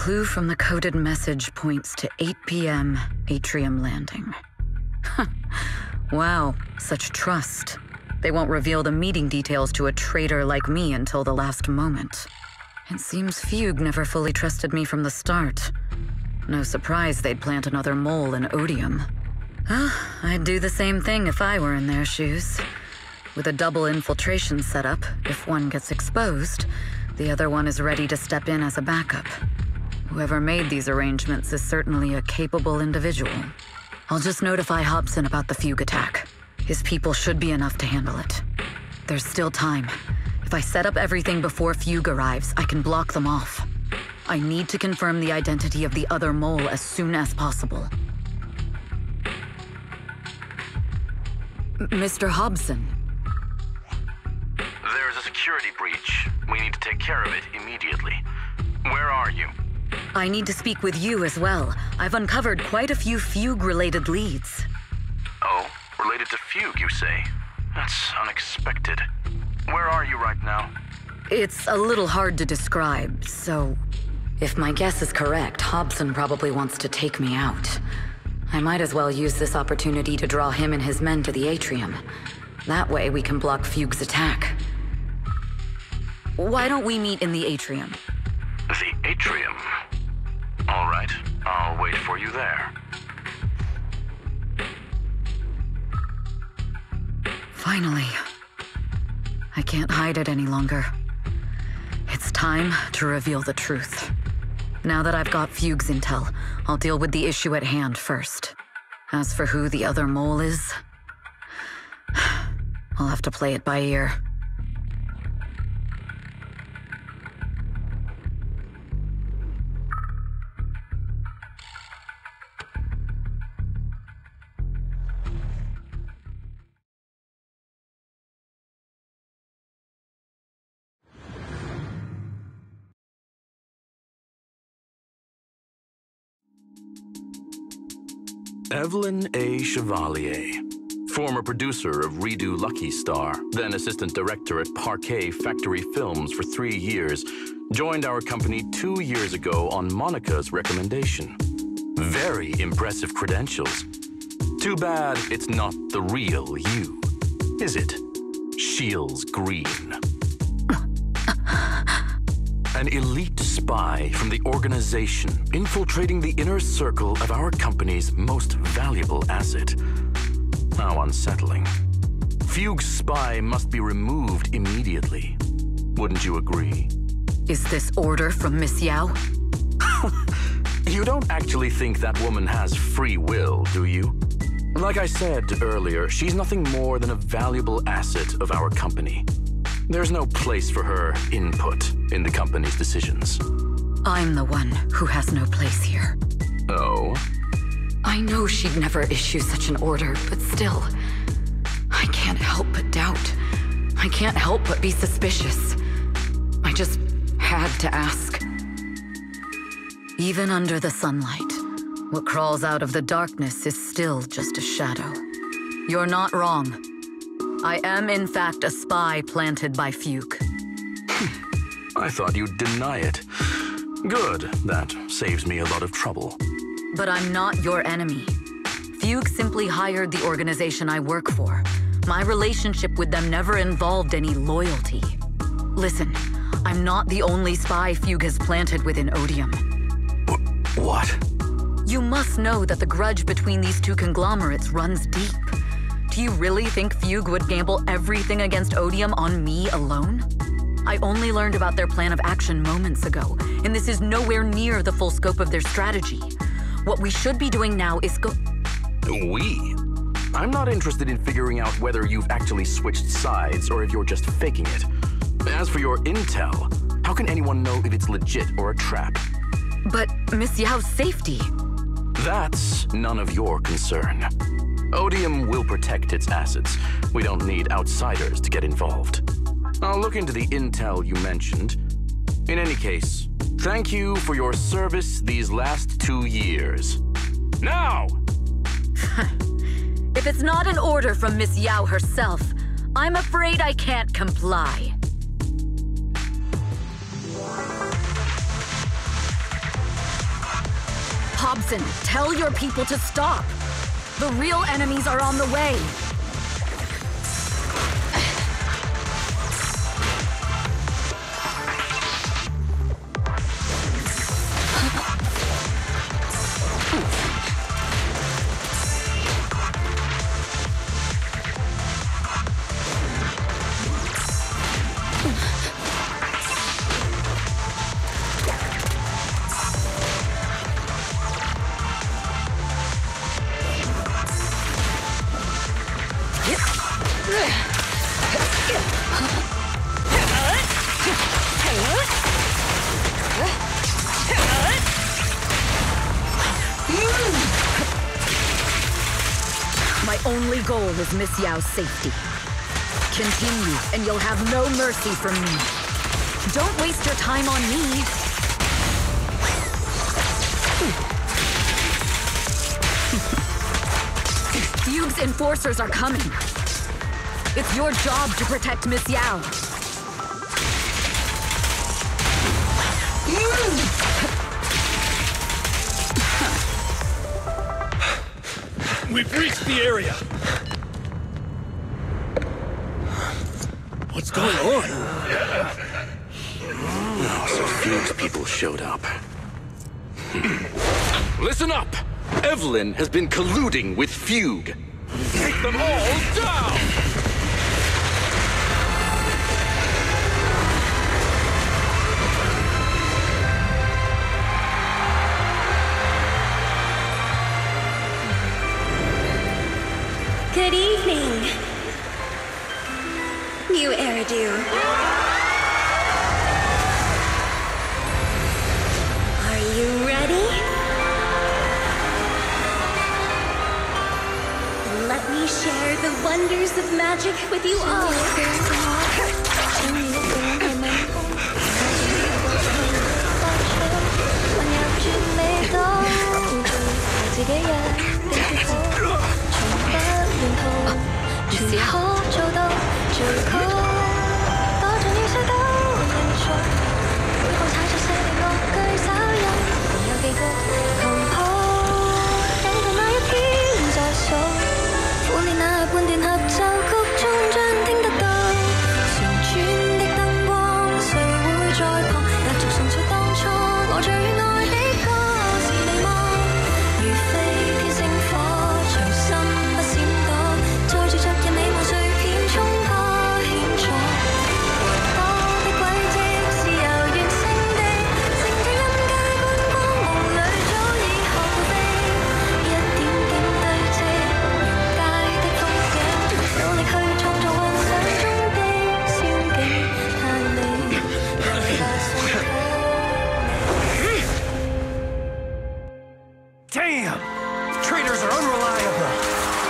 clue from the coded message points to 8 p.m. Atrium Landing. Wow, such trust. They won't reveal the meeting details to a traitor like me until the last moment. It seems Fugue never fully trusted me from the start. No surprise they'd plant another mole in Odium. I'd do the same thing if I were in their shoes. With a double infiltration setup, if one gets exposed, the other one is ready to step in as a backup. Whoever made these arrangements is certainly a capable individual. I'll just notify Hobson about the Fugue attack. His people should be enough to handle it. There's still time. If I set up everything before Fugue arrives, I can block them off. I need to confirm the identity of the other mole as soon as possible. Mr. Hobson. There's a security breach. We need to take care of it immediately. Where are you? I need to speak with you as well. I've uncovered quite a few Fugue-related leads. Oh, related to Fugue, you say? That's unexpected. Where are you right now? It's a little hard to describe, so... If my guess is correct, Hobson probably wants to take me out. I might as well use this opportunity to draw him and his men to the Atrium. That way we can block Fugue's attack. Why don't we meet in the Atrium? The Atrium? All right, I'll wait for you there. Finally. I can't hide it any longer. It's time to reveal the truth. Now that I've got Fugue's intel, I'll deal with the issue at hand first. As for who the other mole is, I'll have to play it by ear. Evelyn A. Chevalier, former producer of Redo Lucky Star, then assistant director at Parquet Factory Films for 3 years, joined our company 2 years ago on Monica's recommendation. Very impressive credentials. Too bad it's not the real you, is it? Shields Green. An elite spy from the organization infiltrating the inner circle of our company's most valuable asset. How unsettling. Fugue's spy must be removed immediately. Wouldn't you agree? Is this order from Miss Yao? You don't actually think that woman has free will, do you? Like I said earlier, she's nothing more than a valuable asset of our company. There's no place for her input in the company's decisions. I'm the one who has no place here. Oh? I know she'd never issue such an order, but still, I can't help but doubt. I can't help but be suspicious. I just had to ask. Even under the sunlight, what crawls out of the darkness is still just a shadow. You're not wrong. I am, in fact, a spy planted by Fugue. I thought you'd deny it. Good, that saves me a lot of trouble. But I'm not your enemy. Fugue simply hired the organization I work for. My relationship with them never involved any loyalty. Listen, I'm not the only spy Fugue has planted within Odium. What? You must know that the grudge between these two conglomerates runs deep. Do you really think Fugue would gamble everything against Odium on me alone? I only learned about their plan of action moments ago, and this is nowhere near the full scope of their strategy. What we should be doing now is We? I'm not interested in figuring out whether you've actually switched sides or if you're just faking it. As for your intel, how can anyone know if it's legit or a trap? But Miss Yao's safety... That's none of your concern. Odium will protect its assets. We don't need outsiders to get involved. I'll look into the intel you mentioned. In any case, thank you for your service these last 2 years. Now! If it's not an order from Miss Yao herself, I'm afraid I can't comply. Hobson, tell your people to stop. The real enemies are on the way. My only goal is Miss Yao's safety. Continue, and you'll have no mercy from me. Don't waste your time on me. Fugue's enforcers are coming. It's your job to protect Miss Yao. We've reached the area. What's going on? Oh, so Fugue's people showed up. Listen up! Evelyn has been colluding with Fugue. Take them all down! Good evening. New Eridu. Are you ready? Let me share the wonders of magic with you all. Damn! Traitors are unreliable.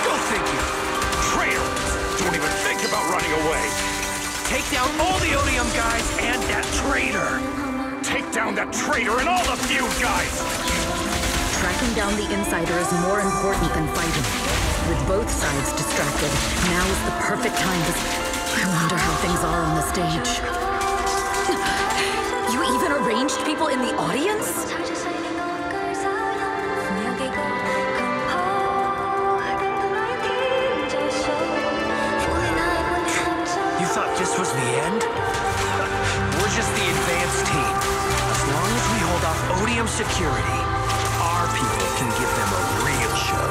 Go figure. Traitors! Don't even think about running away. Take down all the Odium guys and that traitor. Take down that traitor and all the Fugue guys. Tracking down the insider is more important than fighting. With both sides distracted, now is the perfect time to... I wonder how things are on the stage. You even arranged people in the audience? You thought this was the end? We're just the advanced team. As long as we hold off Odium security, our people can give them a real show.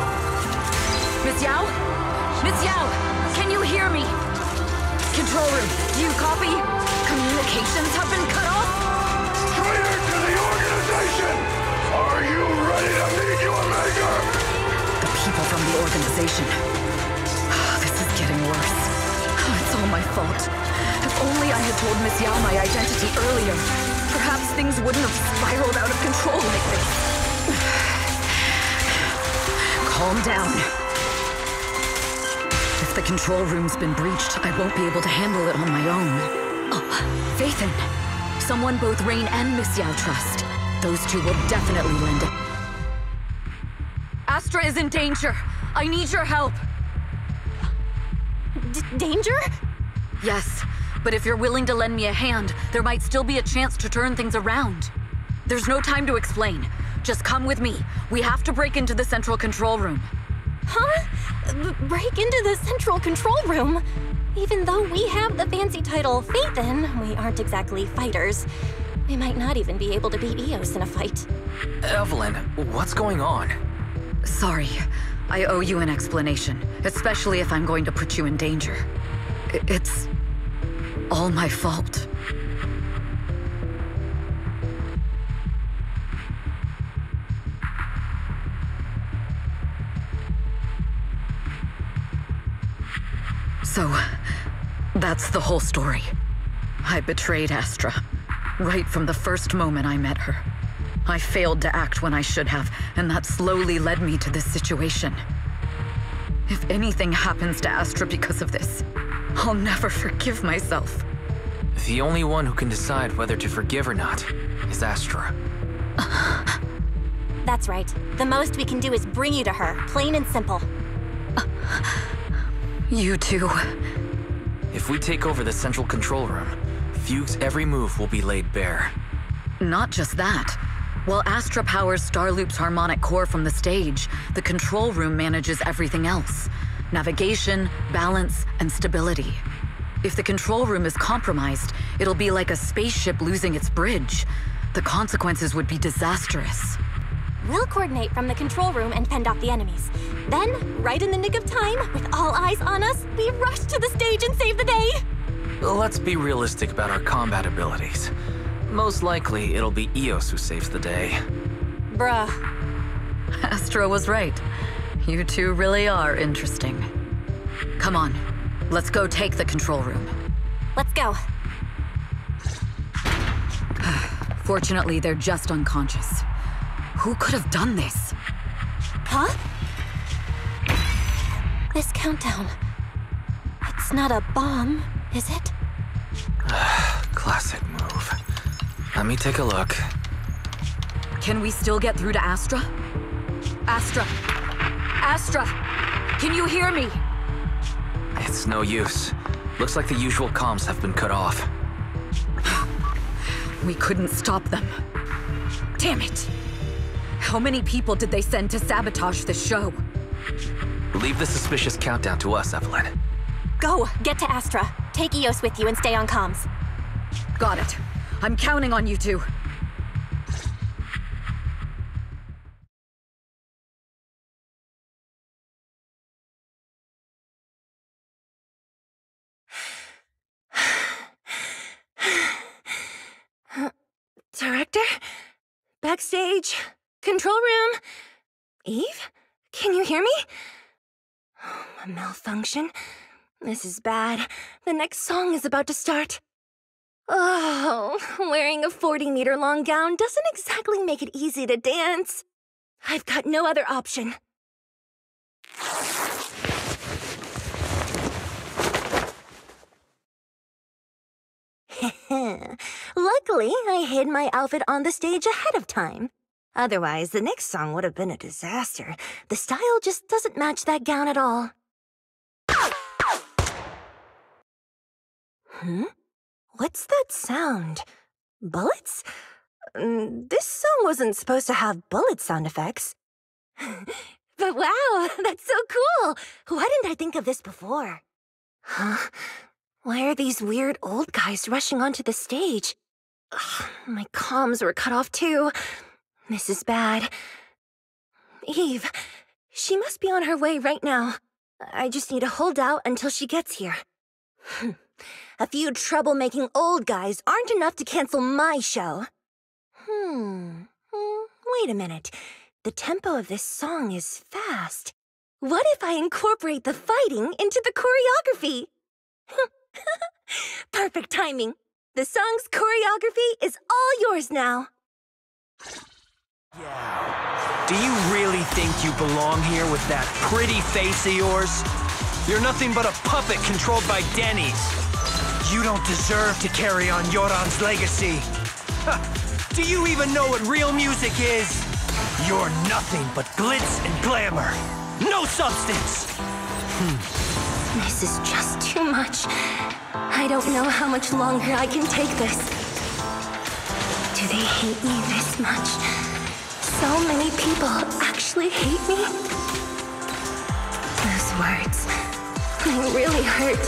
Miss Yao? Miss Yao, can you hear me? Control room, do you copy? Communications have been cut off? Traitor to the organization! Are you ready to meet your maker? The people from the organization. This is getting worse. It's all my fault. If only I had told Miss Yao my identity earlier, perhaps things wouldn't have spiraled out of control like this. Calm down. If the control room's been breached, I won't be able to handle it on my own. Oh, Faithin. Someone both Rain and Miss Yao trust. Those two will definitely lend it. Astra is in danger. I need your help. Danger? Yes, but if you're willing to lend me a hand, there might still be a chance to turn things around. There's no time to explain. Just come with me. We have to break into the central control room. Huh? Break into the central control room? Even though we have the fancy title Phaethon, we aren't exactly fighters. We might not even be able to beat Eos in a fight. Evelyn, what's going on? Sorry. I owe you an explanation, especially if I'm going to put you in danger. It's all my fault. So, that's the whole story. I betrayed Astra, right from the first moment I met her. I failed to act when I should have, and that slowly led me to this situation. If anything happens to Astra because of this, I'll never forgive myself. The only one who can decide whether to forgive or not is Astra. That's right. The most we can do is bring you to her, plain and simple. You too. If we take over the central control room, Fugue's every move will be laid bare. Not just that. While Astra powers Starloop's harmonic core from the stage, the control room manages everything else. Navigation, balance, and stability. If the control room is compromised, it'll be like a spaceship losing its bridge. The consequences would be disastrous. We'll coordinate from the control room and fend off the enemies. Then, right in the nick of time, with all eyes on us, we rush to the stage and save the day! Let's be realistic about our combat abilities. Most likely, it'll be Eos who saves the day. Bruh. Astra was right. You two really are interesting. Come on, let's go take the control room. Let's go. Fortunately, they're just unconscious. Who could have done this? Huh? This countdown. It's not a bomb, is it? Classic move. Let me take a look. Can we still get through to Astra? Astra! Astra! Can you hear me? It's no use. Looks like the usual comms have been cut off. We couldn't stop them. Damn it! How many people did they send to sabotage the show? Leave the suspicious countdown to us, Evelyn. Go! Get to Astra. Take Eos with you and stay on comms. Got it. I'm counting on you two. Director? Backstage? Control room? Eve? Can you hear me? A malfunction? This is bad. The next song is about to start. Oh, wearing a 40-meter-long gown doesn't exactly make it easy to dance. I've got no other option. Luckily, I hid my outfit on the stage ahead of time. Otherwise, the next song would have been a disaster. The style just doesn't match that gown at all. What's that sound? Bullets? This song wasn't supposed to have bullet sound effects. But wow, that's so cool! Why didn't I think of this before? Huh? Why are these weird old guys rushing onto the stage? Ugh, my comms were cut off too. This is bad. Eve, she must be on her way right now. I just need to hold out until she gets here. A few troublemaking old guys aren't enough to cancel my show. Wait a minute. The tempo of this song is fast. What if I incorporate the fighting into the choreography? Perfect timing. The song's choreography is all yours now. Do you really think you belong here with that pretty face of yours? You're nothing but a puppet controlled by Denny's. You don't deserve to carry on Yoran's legacy. Do you even know what real music is? You're nothing but glitz and glamour. No substance. This is just too much. I don't know how much longer I can take this. Do they hate me this much? So many people actually hate me? Those words, they really hurt.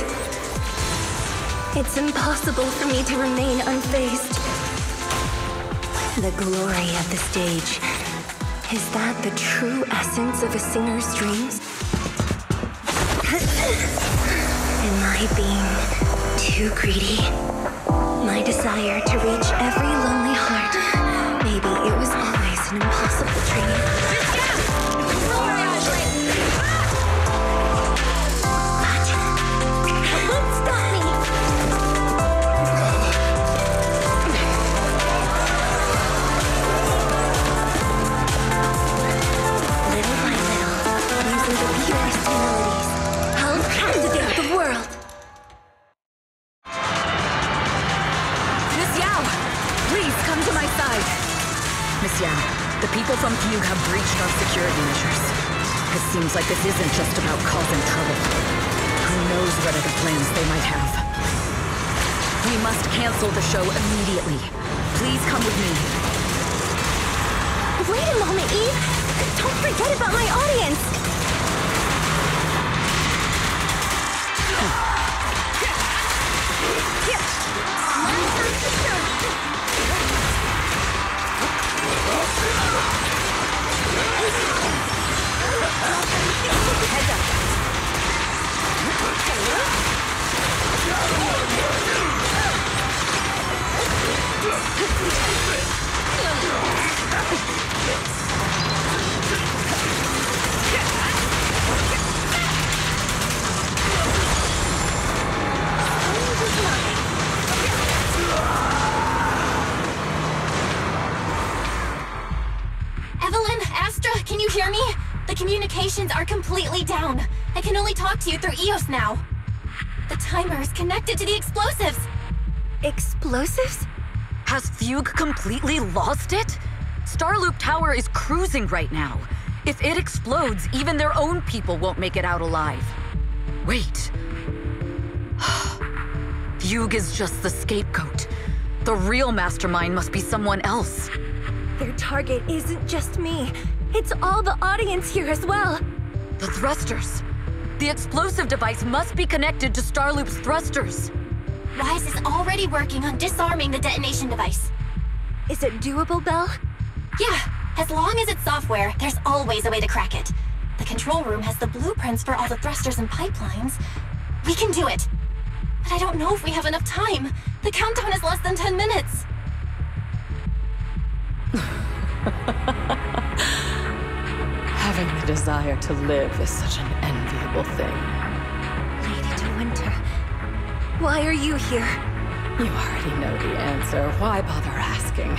It's impossible for me to remain unfazed. The glory of the stage. Is that the true essence of a singer's dreams? Am I being too greedy? My desire to reach every lonely heart. Maybe it was always an impossible dream. The people from Fugue have breached our security measures. It seems like this isn't just about causing trouble. Who knows what other plans they might have. We must cancel the show immediately. Please come with me. Wait a moment, Eve! Don't forget about my audience! Heads up. Evelyn, Astra, can you hear me? The communications are completely down. I can only talk to you through EOS now. The timer is connected to the explosives. Explosives? Has Fugue completely lost it? Starloop Tower is cruising right now. If it explodes, even their own people won't make it out alive. Wait. Fugue is just the scapegoat. The real mastermind must be someone else. Their target isn't just me. It's all the audience here as well. The thrusters. The explosive device must be connected to Starloop's thrusters. Wise is already working on disarming the detonation device. Is it doable, Belle? Yeah, as long as it's software, there's always a way to crack it. The control room has the blueprints for all the thrusters and pipelines. We can do it. But I don't know if we have enough time. The countdown is less than 10 minutes. Having the desire to live is such an enviable thing. Lady De Winter, why are you here? You already know the answer. Why bother asking?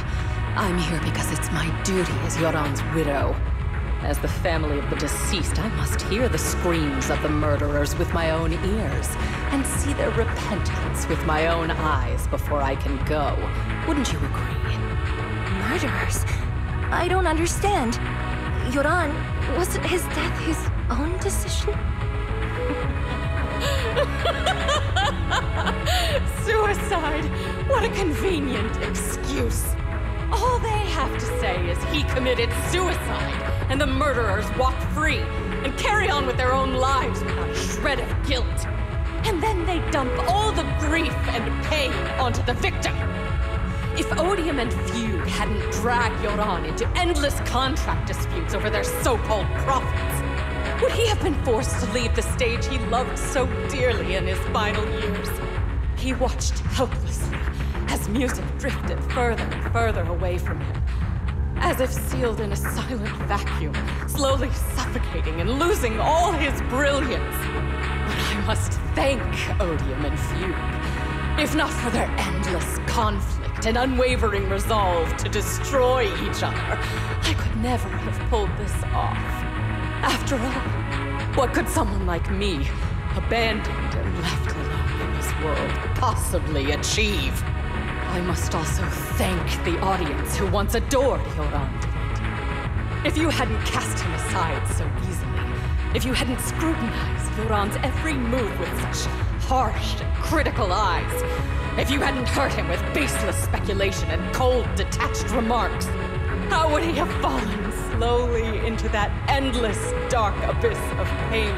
I'm here because it's my duty as Yoran's widow. As the family of the deceased, I must hear the screams of the murderers with my own ears, and see their repentance with my own eyes before I can go. Wouldn't you agree? Murderers? I don't understand. Yoran, wasn't his death his own decision? Suicide! What a convenient excuse. All they have to say is he committed suicide, and the murderers walk free and carry on with their own lives without a shred of guilt. And then they dump all the grief and pain onto the victim. If Odium and Fugue hadn't dragged Yoran into endless contract disputes over their so-called profits, would he have been forced to leave the stage he loved so dearly in his final years? He watched helplessly as music drifted further and further away from him, as if sealed in a silent vacuum, slowly suffocating and losing all his brilliance. But I must thank Odium and Fugue, if not for their endless conflict and unwavering resolve to destroy each other, I could never have pulled this off. After all, what could someone like me, abandoned and left alone in this world, possibly achieve? I must also thank the audience who once adored Yoran De Winter. If you hadn't cast him aside so easily, if you hadn't scrutinized Yoran's every move with such harsh and critical eyes, if you hadn't hurt him with baseless speculation and cold, detached remarks, How would he have fallen slowly into that endless, dark abyss of pain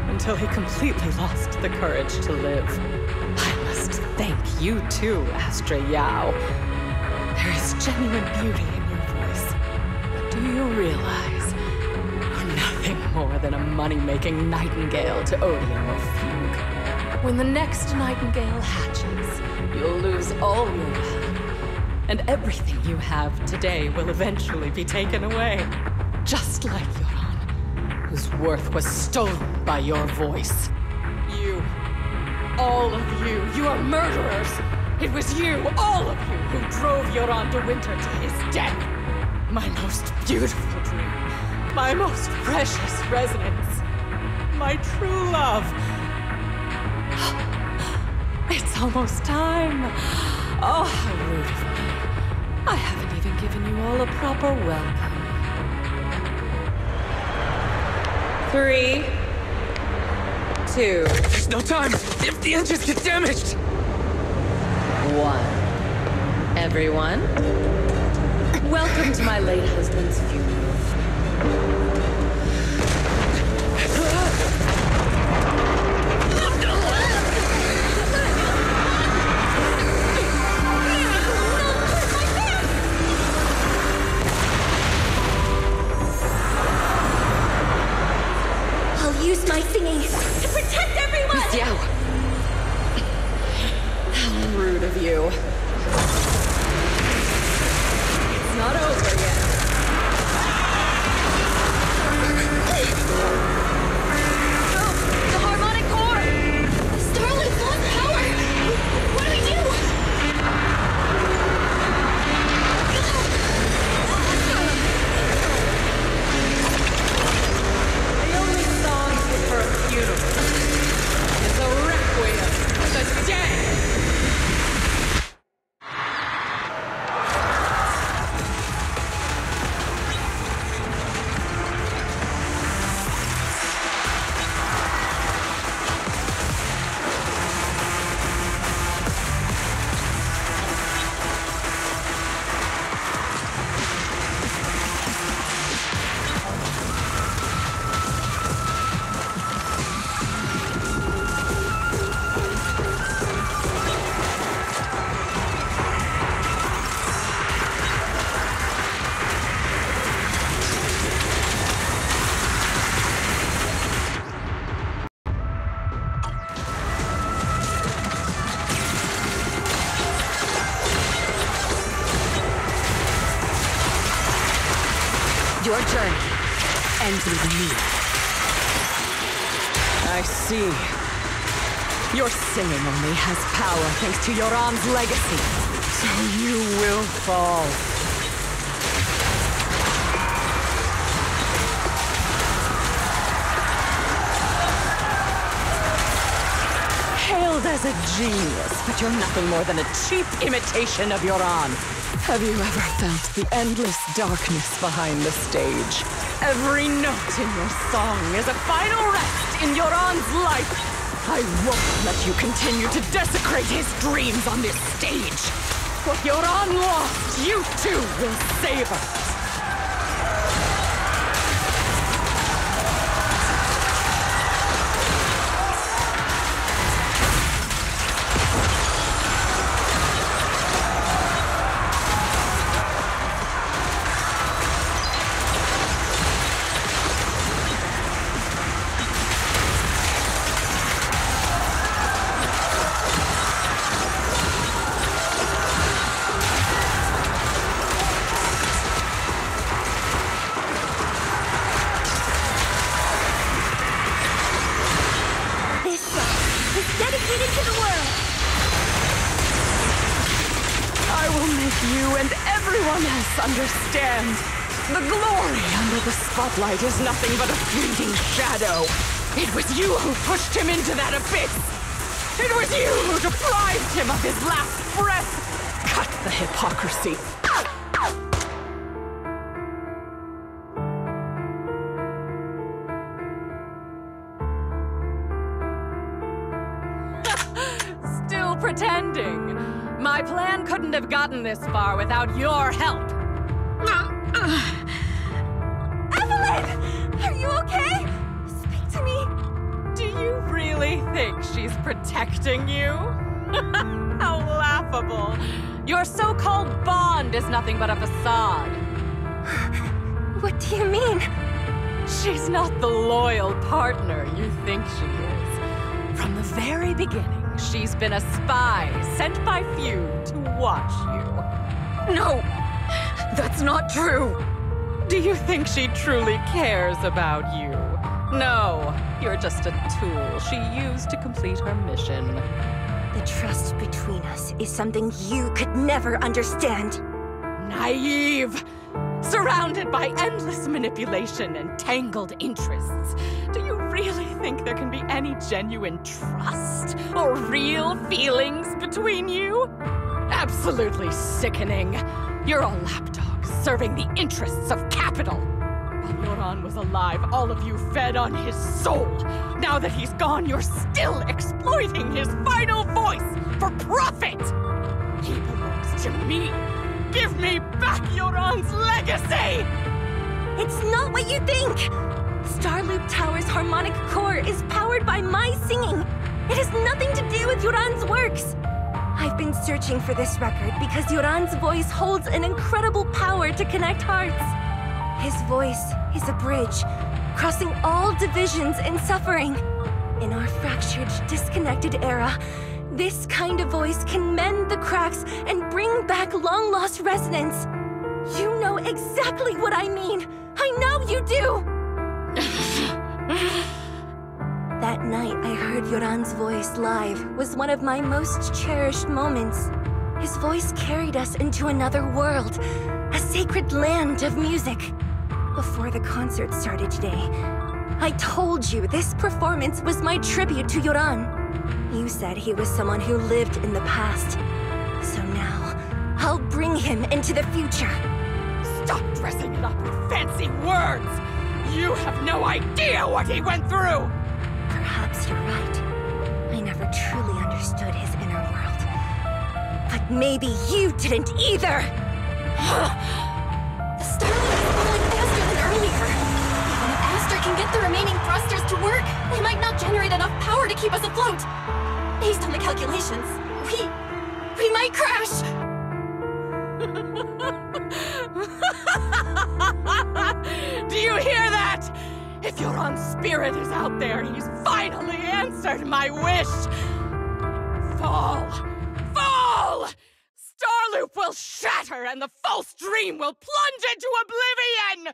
until he completely lost the courage to live? I must thank you too, Astra Yao. There is genuine beauty in your voice. But do you realize you're nothing more than a money-making nightingale to Odeon or Fugue? When the next nightingale hatches, you'll lose all your value, and everything you have today will eventually be taken away. Just like Yoran, whose worth was stolen by your voice. You, all of you, you are murderers! It was you, all of you, who drove Yoran de Winter to his death! My most beautiful dream, my most precious resonance, my true love. It's almost time. Oh, how rude of me. I haven't even given you all a proper welcome. 3, 2. There's no time! If the engines get damaged! 1. Everyone, welcome to my late husband's funeral. Use my singing to protect everyone! Miss Yao! How rude of you. It's not over yet. Oh, the harmonic core! Starlight's lost power! What do we do? The only song for a funeral is a requiem for the dead! Your journey ends with me. I see. Your singing only has power thanks to Yoran's legacy. So you will fall. Hailed as a genius, but you're nothing more than a cheap imitation of Yoran. Have you ever felt the endless darkness behind the stage? Every note in your song is a final rest in Yoran's life. I won't let you continue to desecrate his dreams on this stage. What Yoran lost, you too will savor. Dedicated to the world! I will make you and everyone else understand. The glory under the spotlight is nothing but a fleeting shadow. It was you who pushed him into that abyss. It was you who deprived him of his last breath. Cut the hypocrisy. Still pretending. My plan couldn't have gotten this far without your help. No, Evelyn! Are you okay? Speak to me. Do you really think she's protecting you? How laughable. Your so-called bond is nothing but a facade. What do you mean? She's not the loyal partner you think she is. From the very beginning, she's been a spy sent by Fugue to watch you. No! That's not true! Do you think she truly cares about you? No, you're just a tool she used to complete her mission. The trust between us is something you could never understand. Naive! Surrounded by endless manipulation and tangled interests. Do you really think there can be any genuine trust or real feelings between you? Absolutely sickening. You're a lapdog serving the interests of capital. While Yoran was alive, all of you fed on his soul. Now that he's gone, you're still exploiting his vital voice for profit. He belongs to me. Give me back Yoran's legacy! It's not what you think! Starloop Tower's harmonic core is powered by my singing. It has nothing to do with Yoran's works. I've been searching for this record because Yoran's voice holds an incredible power to connect hearts. His voice is a bridge, crossing all divisions and suffering. In our fractured, disconnected era, this kind of voice can mend the cracks and bring back long-lost resonance. You know exactly what I mean. I know you do! That night I heard Yoran's voice live was one of my most cherished moments. His voice carried us into another world, a sacred land of music. Before the concert started today, I told you this performance was my tribute to Yoran. You said he was someone who lived in the past. So now, I'll bring him into the future. Stop dressing it up with fancy words! You have no idea what he went through! Perhaps you're right. I never truly understood his inner world. But maybe you didn't either! The Starloop is falling faster than earlier. Even if Aster can get the remaining thrusters to work, they might not generate enough power to keep us afloat. Based on the calculations, we might crash! Do you hear that? If Yoran's spirit is out there, he's finally answered my wish! Fall! Fall! Starloop will shatter and the false dream will plunge into oblivion!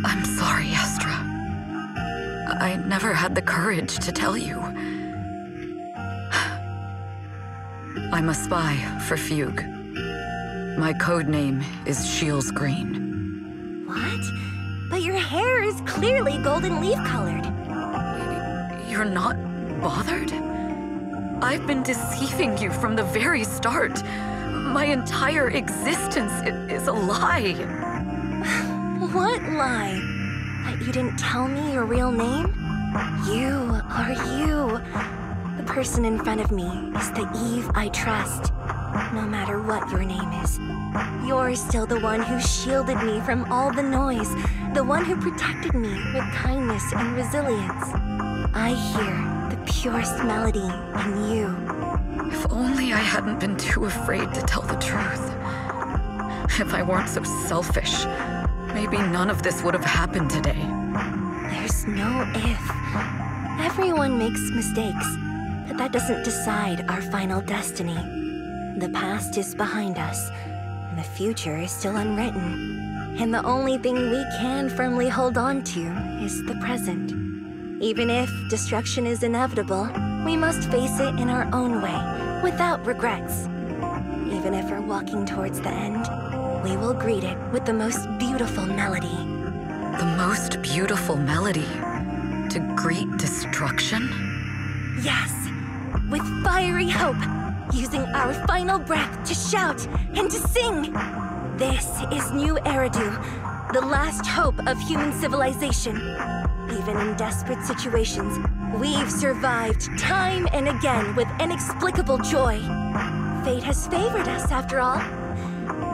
I'm sorry, Astra. I never had the courage to tell you. I'm a spy for Fugue. My code name is Shields Green. What? But your hair is clearly golden leaf-colored. You're not bothered? I've been deceiving you from the very start. My entire existence is a lie. What lie? That you didn't tell me your real name? You are you. The person in front of me is the Eve I trust. No matter what your name is, you're still the one who shielded me from all the noise, the one who protected me with kindness and resilience. I hear the purest melody in you. If only I hadn't been too afraid to tell the truth. If I weren't so selfish, maybe none of this would have happened today. There's no if. Everyone makes mistakes, but that doesn't decide our final destiny. The past is behind us, and the future is still unwritten. And the only thing we can firmly hold on to is the present. Even if destruction is inevitable, we must face it in our own way, without regrets. Even if we're walking towards the end, we will greet it with the most beautiful melody. The most beautiful melody? To greet destruction? Yes, with fiery hope. using our final breath to shout and to sing. This is New Eridu, the last hope of human civilization. Even in desperate situations, we've survived time and again with inexplicable joy. Fate has favored us, after all.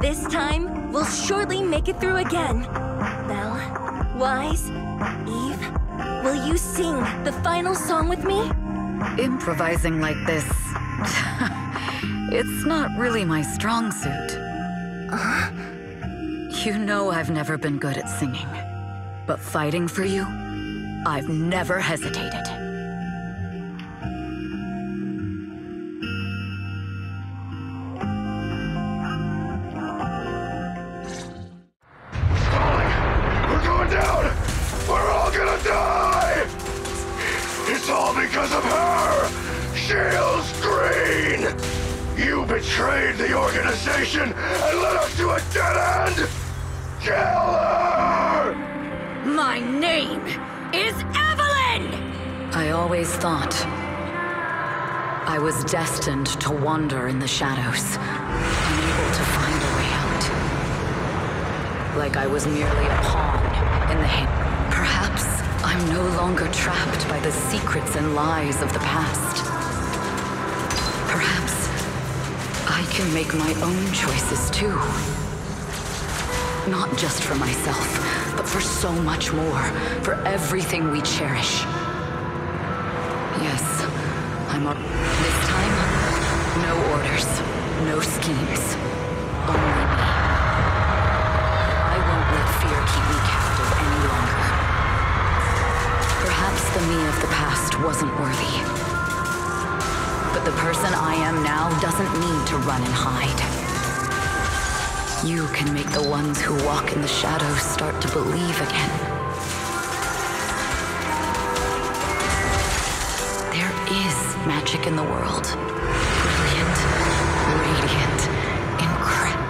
This time, we'll surely make it through again. Belle, Wise, Eve, will you sing the final song with me? Improvising like this... it's not really my strong suit. You know I've never been good at singing. But fighting for you, I've never hesitated. We're going down! We're all gonna die! It's all because of her! Shields Green! You betrayed the organization and led us to a dead end! Kill her! My name is Evelyn! I always thought I was destined to wander in the shadows, unable to find a way out. Like I was merely a pawn in the hand. Perhaps I'm no longer trapped by the secrets and lies of the past. Perhaps I can make my own choices too. Not just for myself, but for so much more, for everything we cherish. Yes, this time, no orders, no schemes, only me. I won't let fear keep me captive any longer. Perhaps the me of the past wasn't worthy. But the person I am now doesn't need to run and hide. You can make the ones who walk in the shadows start to believe again. There is magic in the world. Brilliant, radiant, incredible.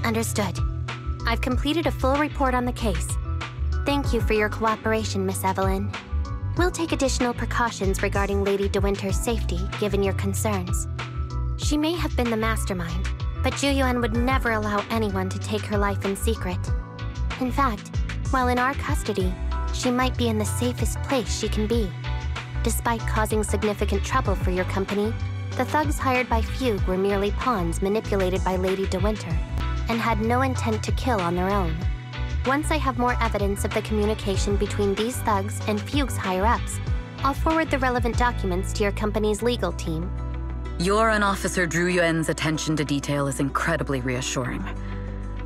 Understood. I've completed a full report on the case. Thank you for your cooperation, Miss Evelyn. We'll take additional precautions regarding Lady De Winter's safety, given your concerns. She may have been the mastermind, but Juyuan would never allow anyone to take her life in secret. In fact, while in our custody, she might be in the safest place she can be. Despite causing significant trouble for your company, The thugs hired by Fugue were merely pawns manipulated by Lady De Winter, and had no intent to kill on their own. Once I have more evidence of the communication between these thugs and Fugue's higher-ups, I'll forward the relevant documents to your company's legal team. Your and Officer Zhu Yuan's attention to detail is incredibly reassuring.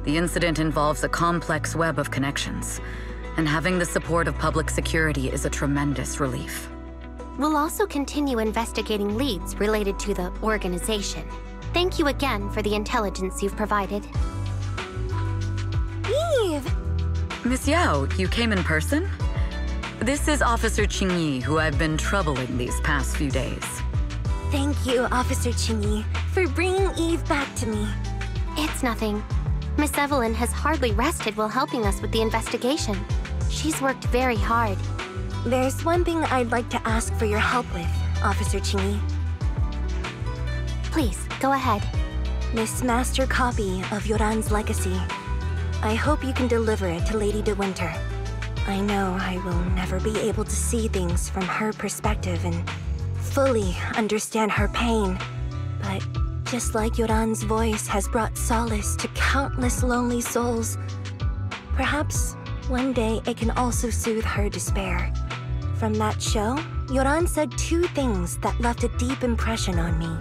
The incident involves a complex web of connections, and having the support of public security is a tremendous relief. We'll also continue investigating leads related to the organization. Thank you again for the intelligence you've provided. Eve! Miss Yao, you came in person? This is Officer Qingyi, who I've been troubling these past few days. Thank you, Officer Qingyi, for bringing Eve back to me. It's nothing. Miss Evelyn has hardly rested while helping us with the investigation. She's worked very hard. There's one thing I'd like to ask for your help with, Officer Qingyi. Please, go ahead. This master copy of Yoran's legacy. I hope you can deliver it to Lady De Winter. I know I will never be able to see things from her perspective and fully understand her pain. But just like Yoran's voice has brought solace to countless lonely souls, perhaps one day it can also soothe her despair. From that show, Yoran said two things that left a deep impression on me.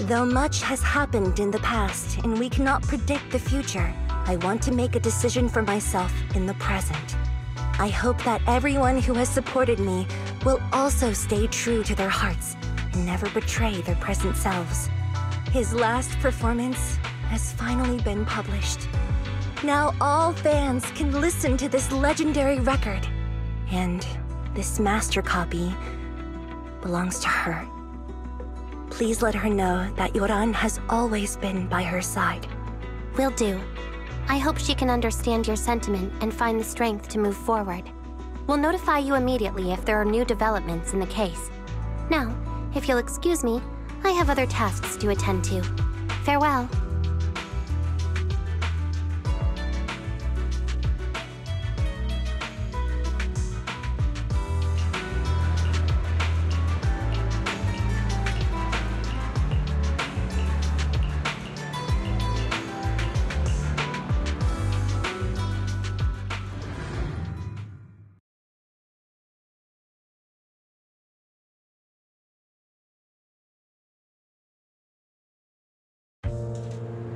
Though much has happened in the past and we cannot predict the future, I want to make a decision for myself in the present. I hope that everyone who has supported me will also stay true to their hearts and never betray their present selves. His last performance has finally been published. Now all fans can listen to this legendary record. And this master copy belongs to her. Please let her know that Yoran has always been by her side. Will do. I hope she can understand your sentiment and find the strength to move forward. We'll notify you immediately if there are new developments in the case. Now, if you'll excuse me, I have other tasks to attend to. Farewell.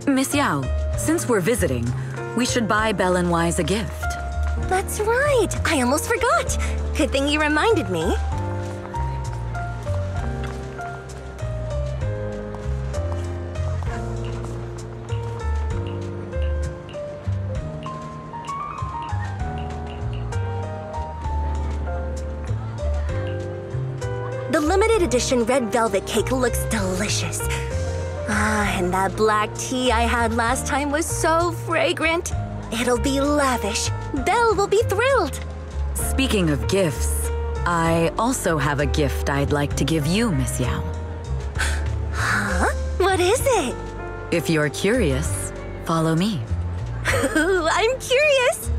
Miss Yao, since we're visiting, we should buy Belle and Wise a gift. That's right! I almost forgot! Good thing you reminded me. The limited edition red velvet cake looks delicious. Ah, and that black tea I had last time was so fragrant. It'll be lavish. Belle will be thrilled. Speaking of gifts, I also have a gift I'd like to give you, Miss Yao. Huh? What is it? If you're curious, follow me. I'm curious.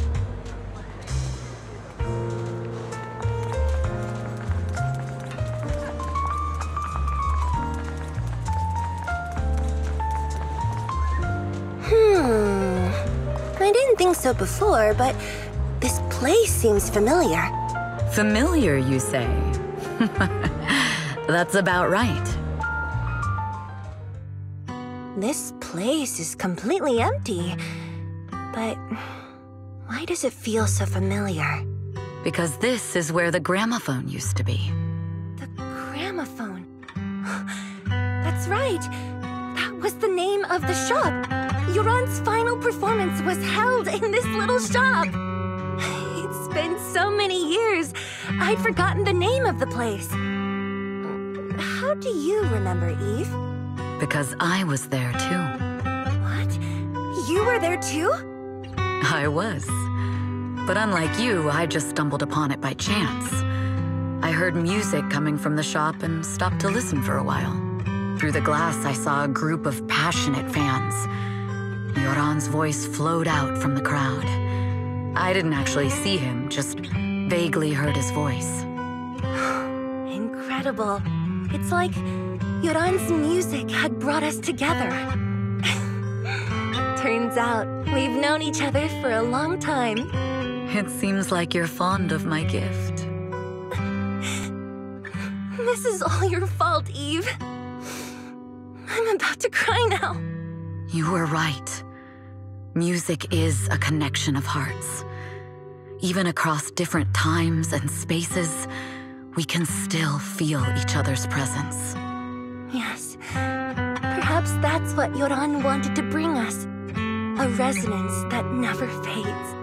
I didn't think so before, but this place seems familiar. Familiar, you say? That's about right. This place is completely empty. But why does it feel so familiar? Because this is where the gramophone used to be. The gramophone. That's right. That was the name of the shop. Yoran's final performance was held in this little shop. It's been so many years, I'd forgotten the name of the place. How do you remember, Eve? Because I was there too. What? You were there too? I was. But unlike you, I just stumbled upon it by chance. I heard music coming from the shop and stopped to listen for a while. Through the glass, I saw a group of passionate fans. Yoran's voice flowed out from the crowd. I didn't actually see him, just vaguely heard his voice. Incredible. It's like Yoran's music had brought us together. Turns out, we've known each other for a long time. It seems like you're fond of my gift. This is all your fault, Eve. I'm about to cry now. You were right. Music is a connection of hearts. Even across different times and spaces, we can still feel each other's presence. Yes. Perhaps that's what Yoran wanted to bring us. A resonance that never fades.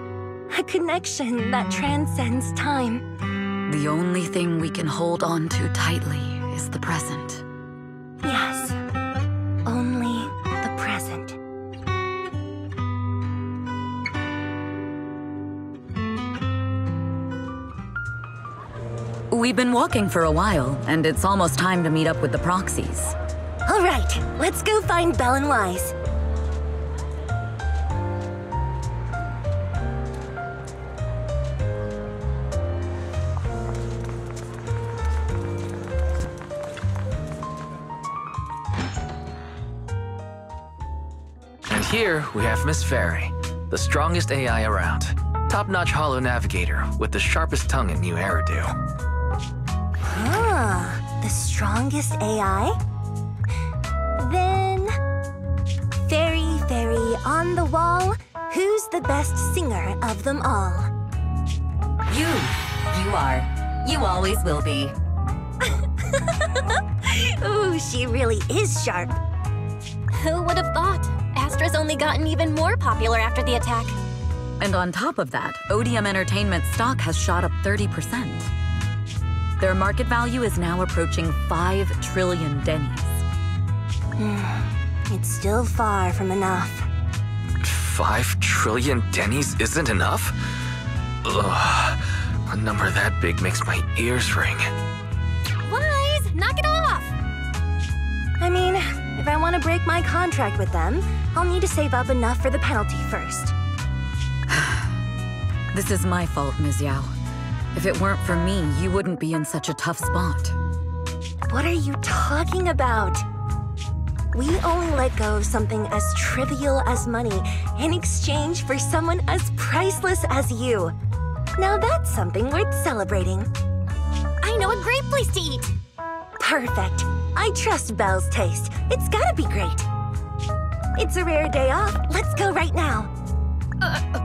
A connection that transcends time. The only thing we can hold on to tightly is the present. Yes. Only the present. We've been walking for a while, and it's almost time to meet up with the proxies. All right, let's go find Belle and Wise. And here we have Miss Fairy, the strongest AI around. Top-notch holo navigator with the sharpest tongue and new hairdo. Ah, the strongest AI? Then... Fairy, on the wall, who's the best singer of them all? You are. You always will be. Ooh, she really is sharp. Who would have thought? Astra's only gotten even more popular after the attack. And on top of that, Odium Entertainment stock has shot up 30%. Their market value is now approaching 5 trillion dennies. It's still far from enough. 5 trillion dennies isn't enough? Ugh, a number that big makes my ears ring. Wise, knock it off! I mean, if I want to break my contract with them, I'll need to save up enough for the penalty first. This is my fault, Ms. Yao. If it weren't for me, you wouldn't be in such a tough spot. What are you talking about? We only let go of something as trivial as money in exchange for someone as priceless as you. Now that's something worth celebrating. I know a great place to eat! Perfect. I trust Belle's taste. It's gotta be great. It's a rare day off. Let's go right now.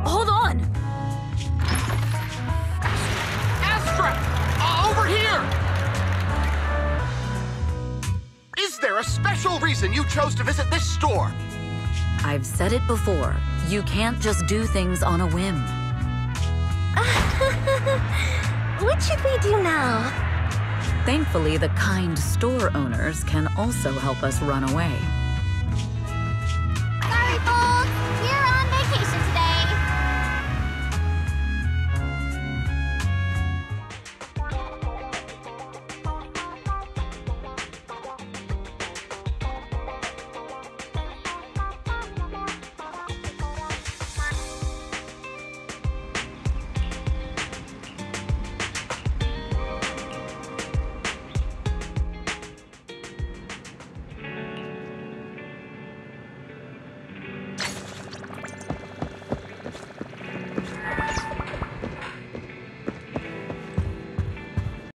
Hold on! Astra! Over here! Is there a special reason you chose to visit this store? I've said it before. You can't just do things on a whim. What should we do now? Thankfully, the kind store owners can also help us run away.